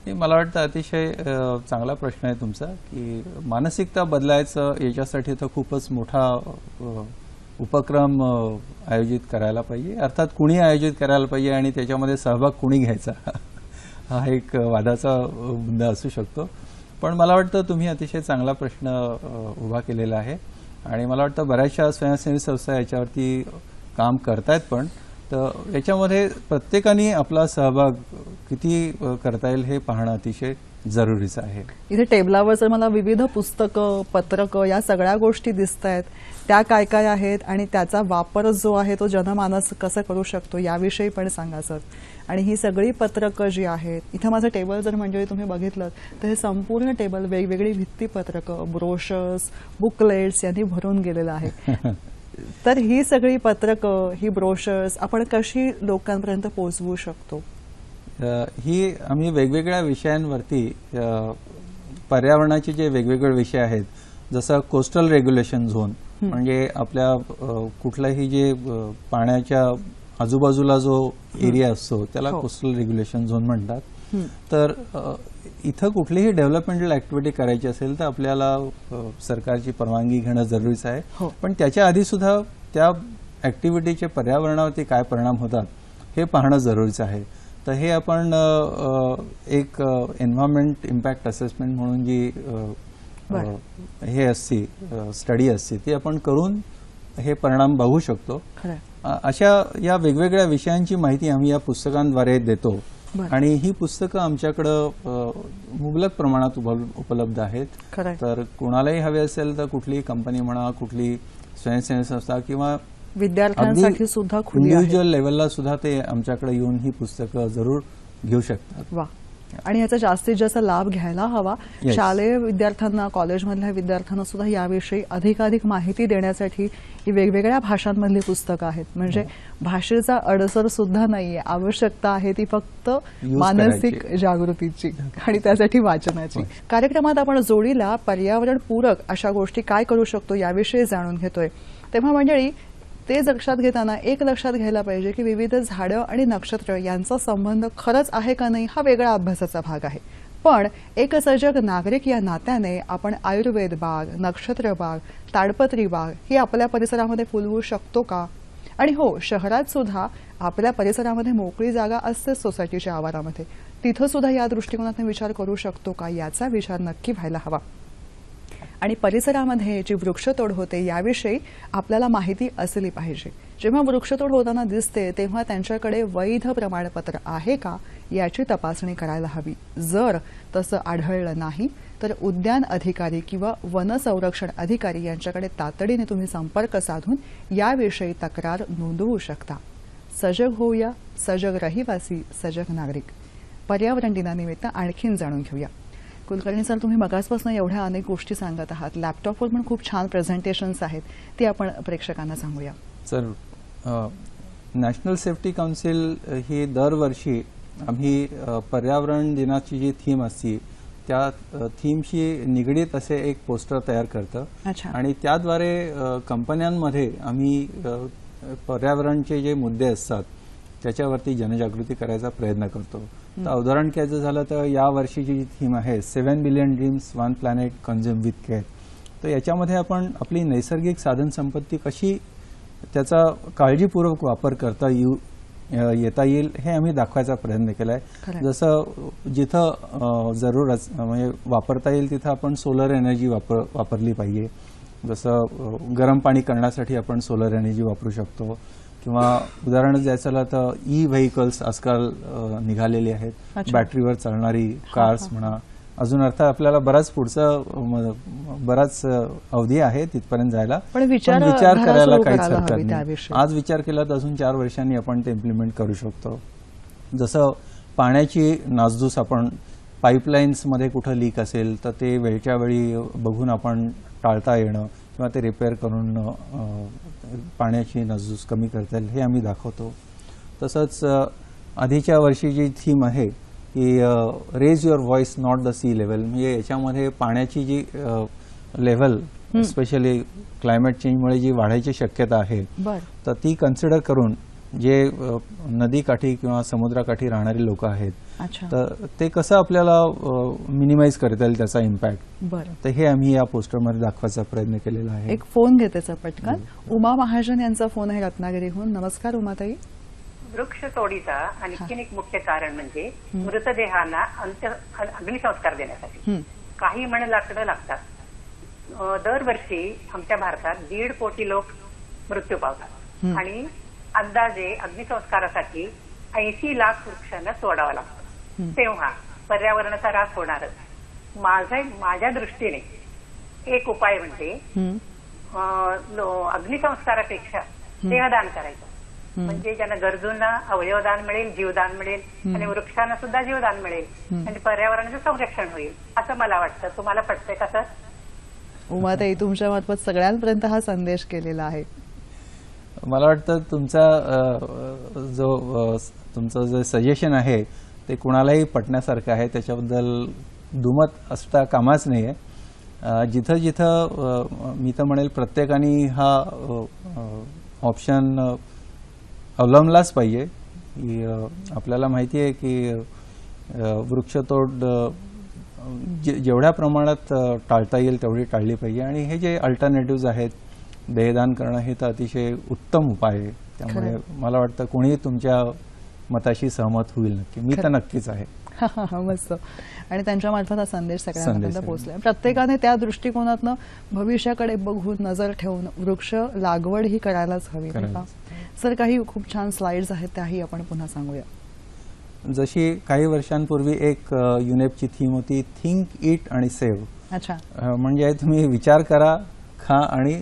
मला वाटतं अतिशय चांगला प्रश्न आहे तुमचा, की मानसिकता बदलायचं याच्यासाठी तर खूपच मोठा उपक्रम आयोजित करायला पाहिजे. अर्थात कुणी आयोजित करायला पाहिजे आणि त्याच्यामध्ये सहभाग कुणी घ्यायचा हा एक वादाचा मुद्दा असू शकतो. पण मला वाटतं तुम्ही अतिशय चांगला प्रश्न उभा केलेला आहे आणि मला वाटतं बऱ्याचशा स्वयंसेवी संस्था याच्यावरती काम करतायत. पण तर याच्यामध्ये प्रत्येकाने आपला सहभाग किती करता येईल हे पाहणं अतिशय जरुरीचं आहे. इथे टेबलावर जर मला विविध पुस्तकं, पत्रकं या सगळ्या गोष्टी दिसत आहेत, त्या काय काय आहेत आणि त्याचा वापर जो आहे तो जनमानस कसं करू शकतो याविषयी पण सांगा सर. आणि ही सगळी पत्रकं जी आहेत, इथं माझं टेबल जर म्हणजे तुम्ही बघितलं तर हे संपूर्ण टेबल वेगवेगळी भित्तीपत्रकं, ब्रोशर्स, बुकलेट्स यांनी भरून गेलेलं आहे. तर ही सगळी पत्रकं, ही ब्रोशर्स आपण कशी लोकांपर्यंत पोहोचवू शकतो? ही आम्ही वेगवेगळ्या विषयांवरती, पर्यावरणाचे जे वेगवेगळे विषय आहेत, जसं कोस्टल रेग्युलेशन झोन, म्हणजे आपल्या कुठलाही जे पाण्याच्या आजूबाजूला जो एरिया असतो त्याला कोस्टल रेग्युलेशन झोन म्हणतात. तर इथं कुठलीही डेव्हलपमेंटल ऍक्टिव्हिटी करायची असेल तर आपल्याला सरकारची परवानगी घेणं जरुरीचं आहे. पण त्याच्या आधी सुद्धा त्या ऍक्टिव्हिटीचे पर्यावरणावरती काय परिणाम होतात हे पाहणं जरुरीचं आहे. तर हे आपण एक एन्व्हायरमेंट इम्पॅक्ट असेसमेंट म्हणून जी हे असते, स्टडी असते, ती आपण करून हे परिणाम बघू शकतो. अशा या वेगवेगळ्या विषयांची माहिती आम्ही या पुस्तकांद्वारे देतो आणि ही पुस्तकं आमच्याकडं मुबलक प्रमाणात उपलब्ध आहेत. तर कोणालाही हवे असेल तर कुठलीही कंपनी म्हणा, कुठली स्वयंसेवी संस्था किंवा विद्यार्थ्यांसाठी सुद्धा इंडिव्हिज्युअल लेवलला सुद्धा ते आमच्याकडे येऊन ही पुस्तकं जरूर घेऊ शकतात. वा. आणि याचा जास्तीत जास्त लाभ घ्यायला हवा. शालेय विद्यार्थ्यांना, कॉलेजमधल्या विद्यार्थ्यांना सुद्धा याविषयी अधिकाधिक माहिती देण्यासाठी ही वेगवेगळ्या भाषांमधली पुस्तकं आहेत. म्हणजे भाषेचा अडसर सुद्धा नाहीये, आवश्यकता आहे ती फक्त मानसिक जागृतीची आणि त्यासाठी वाचनाची. कार्यक्रमात आपण जोडीला पर्यावरणपूरक अशा गोष्टी काय करू शकतो याविषयी जाणून घेतोय. तेव्हा मंडळी, ते लक्षात घेताना एक लक्षात घ्यायला पाहिजे की विविध झाडं आणि नक्षत्र यांचा संबंध खरंच आहे का नाही हा वेगळा अभ्यासाचा भाग आहे. पण एक सजग नागरिक या नात्याने आपण आयुर्वेद बाग, नक्षत्र बाग, ताडपत्री बाग ही आपल्या परिसरामध्ये फुलवू शकतो का? आणि हो, शहरात सुद्धा आपल्या परिसरामध्ये मोकळी जागा असते सोसायटीच्या आवारामध्ये, तिथं सुद्धा या दृष्टिकोनातून विचार करू शकतो का याचा विचार नक्की व्हायला हवा. आणि परिसरामध्ये जी वृक्षतोड होते याविषयी आपल्याला माहिती असली पाहिजे. जेव्हा वृक्षतोड होताना दिसते तेव्हा त्यांच्याकडे वैध प्रमाणपत्र आहे का याची तपासणी करायला हवी. जर तसं आढळलं नाही तर उद्यान अधिकारी किंवा वन संरक्षण अधिकारी यांच्याकडे तातडीने तुम्ही संपर्क साधून याविषयी तक्रार नोंदवू शकता. सजग होऊया, सजग रहिवासी, सजग नागरिक. पर्यावरण दिनानिमित्त आणखीन जाणून घेऊया. कुलकर्णी सर, तुम्ही मगासपासून एवढ्या अनेक गोष्टी सांगत आहात. लॅपटॉपवर पण खूप छान प्रेझेंटेशन्स आहेत, ते आपण प्रेक्षकांना सांगूया. सर, नॅशनल सेफ्टी काउन्सिल ही दरवर्षी आम्ही पर्यावरण दिनाची जी थीम असते त्या थीमशी निगडीत असे एक पोस्टर तयार करतं आणि त्याद्वारे कंपन्यांमध्ये आम्ही पर्यावरणचे जे मुद्दे असतात त्याच्यावरती जनजागृती करायचा प्रयत्न करतो. तर उदाहरण घ्यायचं झालं तर या वर्षीची जी थीम आहे 7 billion dreams 1 planet consume with care. तर याच्यामध्ये आपण आपली नैसर्गिक साधन संपत्ती कशी त्याचा काळजीपूर्वक वापर करता येता येईल हे आम्ही दाखवायचा प्रयत्न केलाय. जसं जिथं जरूर म्हणजे वापरता येईल तिथं आपण सोलर एनर्जी वापरली पाहिजे. जसं गरम पाणी करण्यासाठी आपण सोलर एनर्जी वापरू शकतो किंवा उदाहरण द्यायचं झालं तर व्हेकल्स आजकाल निघालेली आहेत, बॅटरीवर चालणारी कार्स म्हणा. अजून अर्थात आपल्याला बराच अवधी आहे तिथपर्यंत जायला, पण विचार करायला काहीच हरकत नाही. आज विचार केला तर अजून 4 वर्षांनी आपण ते इम्प्लिमेंट करू शकतो. जसं पाण्याची नासधूस, आपण पाईपलाईन्समध्ये कुठं लीक असेल तर ते वेळच्या वेळी बघून आपण टाळता येणं किंवा ते रिपेअर करून पाण्याची नासधूस कमी करता येईल हे आम्ही दाखवतो. तसंच आधीच्या वर्षी जी थीम आहे की raise your voice not the sea level, म्हणजे याच्यामध्ये पाण्याची जी लेवल स्पेशली क्लायमेट चेंजमुळे जी वाढायची शक्यता आहे तर ती कन्सिडर करून जे नदीकाठी किंवा समुद्राकाठी राहणारी लोक आहेत, अच्छा, तर ते कसं आपल्याला मिनिमाइज करता येईल त्याचा इम्पॅक्ट. बरं, तर हे आम्ही या पोस्टरमध्ये दाखवायचा प्रयत्न केलेला आहे. एक फोन घेते सर पटकन. उमा महाजन यांचा फोन आहे रत्नागिरीहून. नमस्कार उमाताई. वृक्ष तोडीचा आणखीन एक मुख्य कारण म्हणजे मृतदेहांना अग्निसंस्कार देण्यासाठी काही म्हणे लाकडं लागतात. दरवर्षी आमच्या भारतात 1.5 कोटी लोक मृत्यू पावतात आणि अंदाजे अग्निसंस्कारासाठी 80 लाख वृक्षांना तोडावं लागतं. तेव्हा पर्यावरणाचा ऱ्हास होणारच. माझ्या दृष्टीने एक उपाय म्हणजे अग्निसंस्कारापेक्षा देहदान करायचं. म्हणजे ज्यांना गरजूंना अवयवदान मिळेल, जीवदान मिळेल आणि वृक्षांना सुद्धा जीवदान मिळेल आणि पर्यावरणाचं संरक्षण होईल असं मला वाटतं. तुम्हाला पटतंय का सर? उमाताई, तुमच्या मार्फत सगळ्यांपर्यंत हा संदेश केलेला आहे. मला वाटतं तुमचं जे सजेशन आहे ते कुणालाही पटण्यासारखं आहे. त्याच्याबद्दल दुमत असता कामाच नाही आहे. जिथं जिथं मी तर म्हणेल प्रत्येकाने हा ऑप्शन अवलंबलाच पाहिजे. की आपल्याला माहिती आहे की वृक्षतोड जेवढ्या प्रमाणात टाळता येईल तेवढी टाळली पाहिजे आणि हे जे अल्टरनेटिव्ह आहेत, देहदान करणं, हे तर अतिशय उत्तम उपाय आहे. त्यामुळे मला वाटतं कोणीही तुमच्या मताशी सहमत होईल नक्की. मी तर नक्कीच आहे. मस्त. आणि त्यांच्या मार्फत हा संदेश सगळ्यांपर्यंत पोहोचलाय. प्रत्येकाने त्या दृष्टिकोनातनं भविष्याकडे बघून नजर ठेवून वृक्ष लागवड ही करायलाच हवी. सर, काही खूप छान स्लाइड्स आहेत त्याही आपण पुन्हा सांगूया. जशी काही वर्षांपूर्वी एक युनेपची थीम होती, थिंक, ईट आणि सेव्ह. अच्छा, म्हणजे तुम्ही विचार करा, खा आणि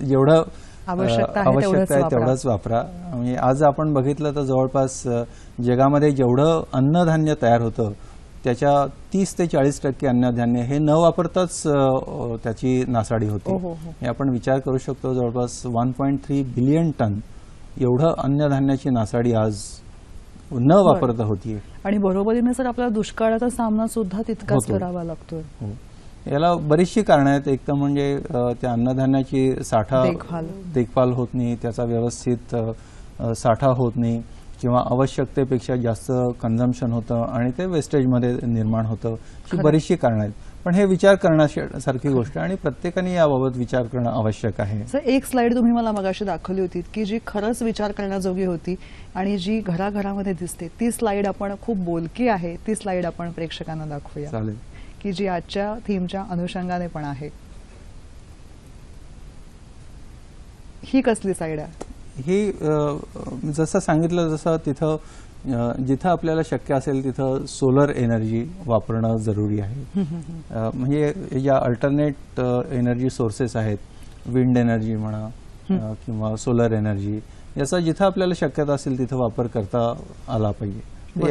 जेवढं आवश्यकता आहे तेवढंच वापरा. म्हणजे आज आपण बघितलं तर जवळपास जगामध्ये जेवढं अन्नधान्य तयार होतं त्याच्या 30 ते 40% अन्नधान्य हे न वापरताच त्याची नासाडी होते. हे आपण विचार करू शकतो. जवळपास 1.3 बिलियन टन एवढं अन्नधान्याची नासाडी आज न वापरता होतीये. आणि बरोबरीने सर आपल्याला दुष्काळाचा सामना सुद्धा तितकाच करावा लागतोय. याला बरीचशी कारणं आहेत. एक तर म्हणजे त्या अन्नधान्याची देखभाल होत नाही, त्याचा व्यवस्थित साठा होत नाही किंवा आवश्यकतेपेक्षा जास्त कन्झम्पशन होतं आणि ते वेस्टेजमध्ये निर्माण होतं. ही बरीचशी कारणं आहेत. पण हे विचार करण्यासारखी गोष्ट आणि प्रत्येकाने याबाबत विचार करणं आवश्यक आहे. सर, एक स्लाइड तुम्ही मला मगाशी दाखवली होती की जी खरंच विचार करण्याजोगी होती आणि जी घराघरामध्ये दिसते, ती स्लाइड आपण खूप बोलकी आहे, ती स्लाइड आपण प्रेक्षकांना दाखवूया. चालेल. की जी आजच्या थीमच्या अनुषंगाने पण आहे. ही कसली साईड आहे? ही जसं सांगितलं तसं जिथं आपल्याला शक्य असेल तिथं सोलर एनर्जी वापरणं जरुरी आहे. म्हणजे ज्या अल्टरनेट एनर्जी सोर्सेस आहेत, विंड एनर्जी म्हणा किंवा सोलर एनर्जी, याचा जिथं आपल्याला शक्यता असेल तिथं वापर करता आला पाहिजे.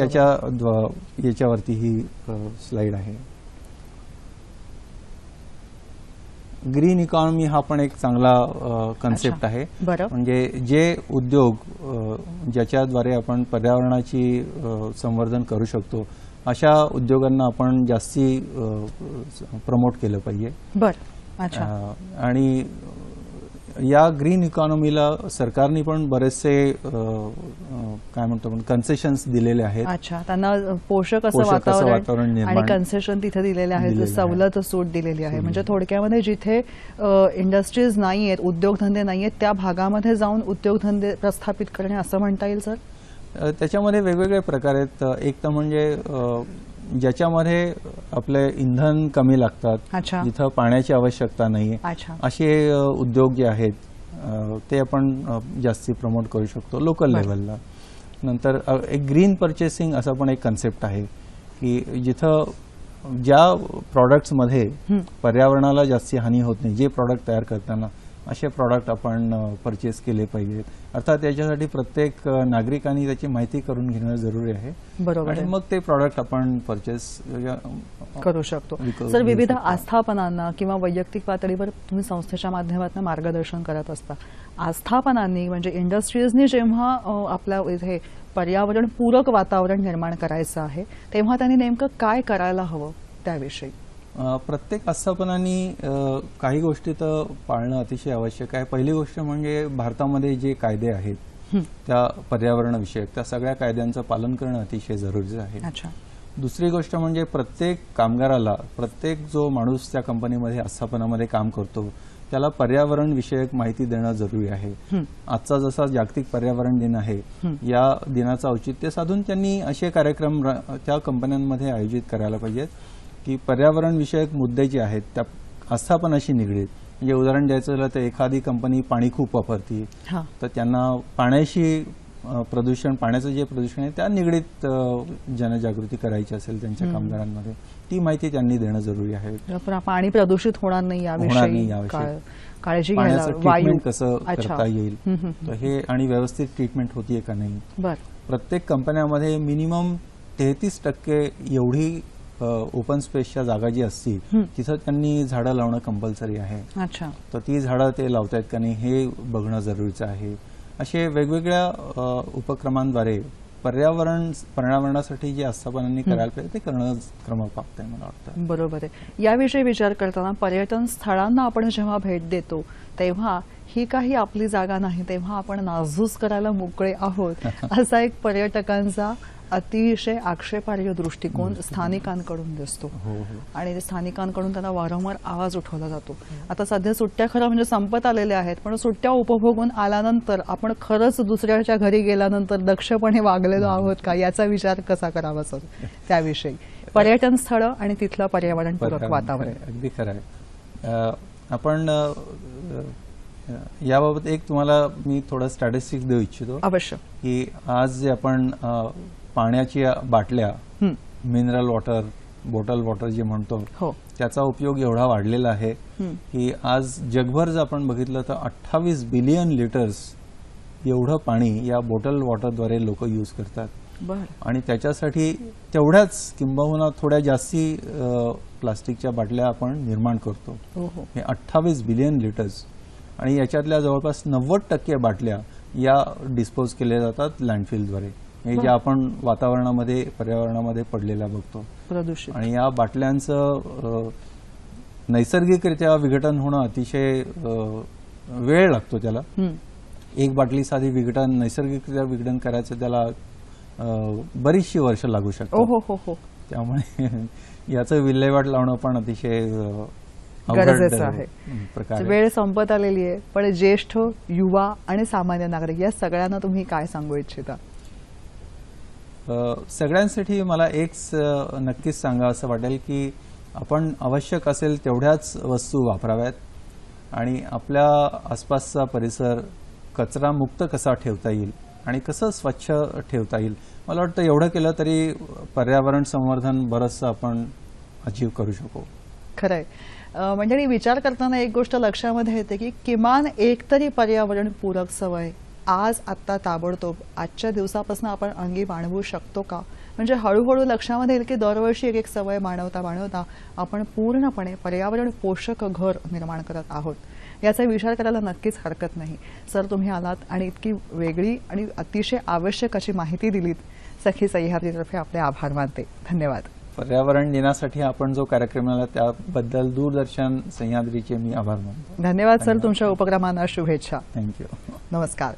याच्यावरती ही स्लाइड आहे. ग्रीन इकॉनॉमी हा पण एक चांगला कन्सेप्ट आहे. म्हणजे जे उद्योग ज्याच्याद्वारे आपण पर्यावरणाची संवर्धन करू शकतो अशा उद्योगांना आपण जास्ती प्रमोट केलं पाहिजे. आणि या ग्रीन इकॉनॉमीला सरकारने पण बरेचसे काय म्हणतो आपण कन्सेशन्स दिलेले आहेत. अच्छा, त्यांना पोषक असं वातावरण आणि कन्सेशन तिथे दिलेले आहेत, सवलत सूट दिलेली आहे. म्हणजे थोडक्यामध्ये जिथे इंडस्ट्रीज नाही आहेत, उद्योगधंदे नाही आहेत, त्या भागामध्ये जाऊन उद्योगधंदे प्रस्थापित करणे असं म्हणता येईल सर? त्याच्यामध्ये वेगवेगळे प्रकार आहेत. एक तर म्हणजे ज्याच्यामध्ये आपले इंधन कमी लागतात, जिथं पाण्याची आवश्यकता नाही, असे उद्योग जे आहेत ते आपण जास्ती प्रमोट करू शकतो लोकल लेवलला. नंतर एक ग्रीन परचेसिंग असा पण एक कन्सेप्ट आहे की जिथं ज्या प्रॉडक्ट्समध्ये पर्यावरणाला जास्ती हानी होत नाही, जे प्रॉडक्ट तयार करताना असे प्रॉडक्ट आपण परचेस केले पाहिजेत. अर्थात याच्यासाठी प्रत्येक नागरिकांनी त्याची माहिती करून घेणं जरुरी आहे. बरोबर. आणि मग ते प्रॉडक्ट आपण परचेस करू शकतो. सर, विविध आस्थापनांना किंवा वैयक्तिक पातळीवर तुम्ही संस्थेच्या माध्यमातून मार्गदर्शन करत असता. आस्थापनांनी म्हणजे इंडस्ट्रीजनी जेव्हा आपल्या इथे पर्यावरण पूरक वातावरण निर्माण करायचं आहे तेव्हा त्यांनी नेमकं काय करायला हवं त्याविषयी? प्रत्येक आस्थापनांनी काही गोष्टी तर पाळणं अतिशय आवश्यक आहे. पहिली गोष्ट म्हणजे भारतामध्ये जे कायदे आहेत त्या पर्यावरण विषयक त्या सगळ्या कायद्यांचं पालन करणं अतिशय जरुरीचं आहे. दुसरी गोष्ट म्हणजे प्रत्येक कामगाराला, प्रत्येक जो माणूस त्या कंपनीमध्ये आस्थापनामध्ये काम करतो त्याला पर्यावरण विषयक माहिती देणं जरुरी आहे. आजचा जसा जागतिक पर्यावरण दिन आहे, या दिनाचं औचित्य साधून त्यांनी असे कार्यक्रम त्या कंपन्यांमध्ये आयोजित करायला पाहिजेत की पर्यावरण विषयक मुद्दे जे आहेत त्या आस्थापनाशी निगडीत. म्हणजे उदाहरण द्यायचं झालं तर एखादी कंपनी पाणी खूप वापरते तर त्यांना पाण्याशी पाण्याचं जे प्रदूषण आहे त्या निगडीत जनजागृती करायची असेल त्यांच्या कामगारांमध्ये, ती माहिती त्यांनी देणं जरुरी आहे. पाणी प्रदूषित होणार नाही याविषयी काळजी घ्यायला, ट्रीटमेंट कसं करता येईल तर हे, आणि व्यवस्थित ट्रीटमेंट होतीये का नाही. प्रत्येक कंपन्यामध्ये मिनिमम 33% एवढी ओपन स्पेसच्या जागा जी असती तिथं त्यांनी झाडं लावणं कंपल्सरी आहे. तर ती झाडं ते लावतायत का नाही हे बघणं जरुरीचं आहे. असे वेगवेगळ्या उपक्रमांद्वारे पर्यावरणासाठी जे आस्थापनांनी करायला पाहिजे ते करणं क्रमप्राप्त आहे मला वाटतं. बरोबर आहे. याविषयी विचार करताना पर्यटन स्थळांना आपण जेव्हा भेट देतो तेव्हा ही काही आपली जागा नाही, तेव्हा आपण नासधूस करायला मोकळे आहोत असा एक पर्यटकांचा अतिशय आक्षेपार्ह दृष्टिकोन स्थानिकांकडून दिसतो आणि स्थानिकांकडून त्यांना वारंवार आवाज उठवला जातो. आता सध्या सुट्ट्या खरं म्हणजे संपत आलेल्या आहेत, पण सुट्ट्या उपभोगून आल्यानंतर आपण खरंच दुसऱ्याच्या घरी गेल्यानंतर दक्षपणे वागलेलो आहोत का याचा विचार कसा करावा सर त्याविषयी. पर्यटन स्थळ आणि तिथलं पर्यावरण पूरक वातावरण. अगदी खरं आहे. आपण याबाबत एक तुम्हाला मी थोडं स्टॅटिस्टिक्स देऊ इच्छितो. अवश्य. की आज जे आपण पाण्याच्या बाटल्या, मिनरल वॉटर, बॉटल वॉटर जे म्हणतो त्याचा उपयोग एवढा वाढलेला आहे की आज जगभर जर आपण बघितलं तर 28 बिलियन लिटर्स एवढं पाणी या बॉटल वॉटरद्वारे लोक यूज करतात. आणि त्याच्यासाठी तेवढ्याच किंबहुना थोड्या जास्ती प्लास्टिकच्या बाटल्या आपण निर्माण करतो. हे 28 बिलियन लिटर्स, आणि याच्यातल्या जवळपास 90% बाटल्या या डिस्पोज केल्या जातात लँडफिलद्वारे, ज्या आपण वातावरणामध्ये पर्यावरणामध्ये पडलेल्या बघतो प्रदूषित. आणि या बाटल्यांचं नैसर्गिकरित्या विघटन होणं अतिशय वेळ लागतो. त्याला एक बाटली साधी नैसर्गिकरित्या विघटन करायचं त्याला बरीचशी वर्ष लागू शकतात. त्यामुळे याचं विल्हेवाट लावणं पण अतिशय गरजेचं आहे. वेळ संपत आलेली आहे, पण ज्येष्ठ, युवा आणि सामान्य नागरिक या सगळ्यांना तुम्ही काय सांगू इच्छिता? सगळ्यांसाठी मला एक नक्कीच सांगा असं वाटेल की आपण आवश्यक असेल तेवढ्याच वस्तू वापराव्यात आणि आपल्या आसपासचा परिसर कचरा मुक्त कसा ठेवता येईल आणि कसं स्वच्छ ठेवता येईल. मला वाटतं एवढं केलं तरी पर्यावरण संवर्धन बरंचसं आपण अचीव करू शकू. खरंय. म्हणजे विचार करताना एक गोष्ट लक्षामध्ये येते की किमान एक तरी पर्यावरण पूरक सवय आज आत्ता ताबडतोब आजच्या दिवसापासून आपण अंगी बाणवू शकतो का? म्हणजे हळूहळू लक्षामध्ये येईल की दरवर्षी एक सवय बाणवता आपण पूर्णपणे पर्यावरण पोषक घर निर्माण करत आहोत याचा विचार करायला नक्कीच हरकत नाही. सर, तुम्ही आलात आणि इतकी वेगळी आणि अतिशय आवश्यक अशी माहिती दिलीत. सखी सह्याद्रीतर्फे आपले आभार मानते. धन्यवाद. पर्यावरण दिनासाठी आपण जो कार्यक्रम आला त्याबद्दल दूरदर्शन सह्याद्रीचे मी आभार मानतो. धन्यवाद सर. तुमच्या उपक्रमांना शुभेच्छा. थँक्यू. नमस्कार.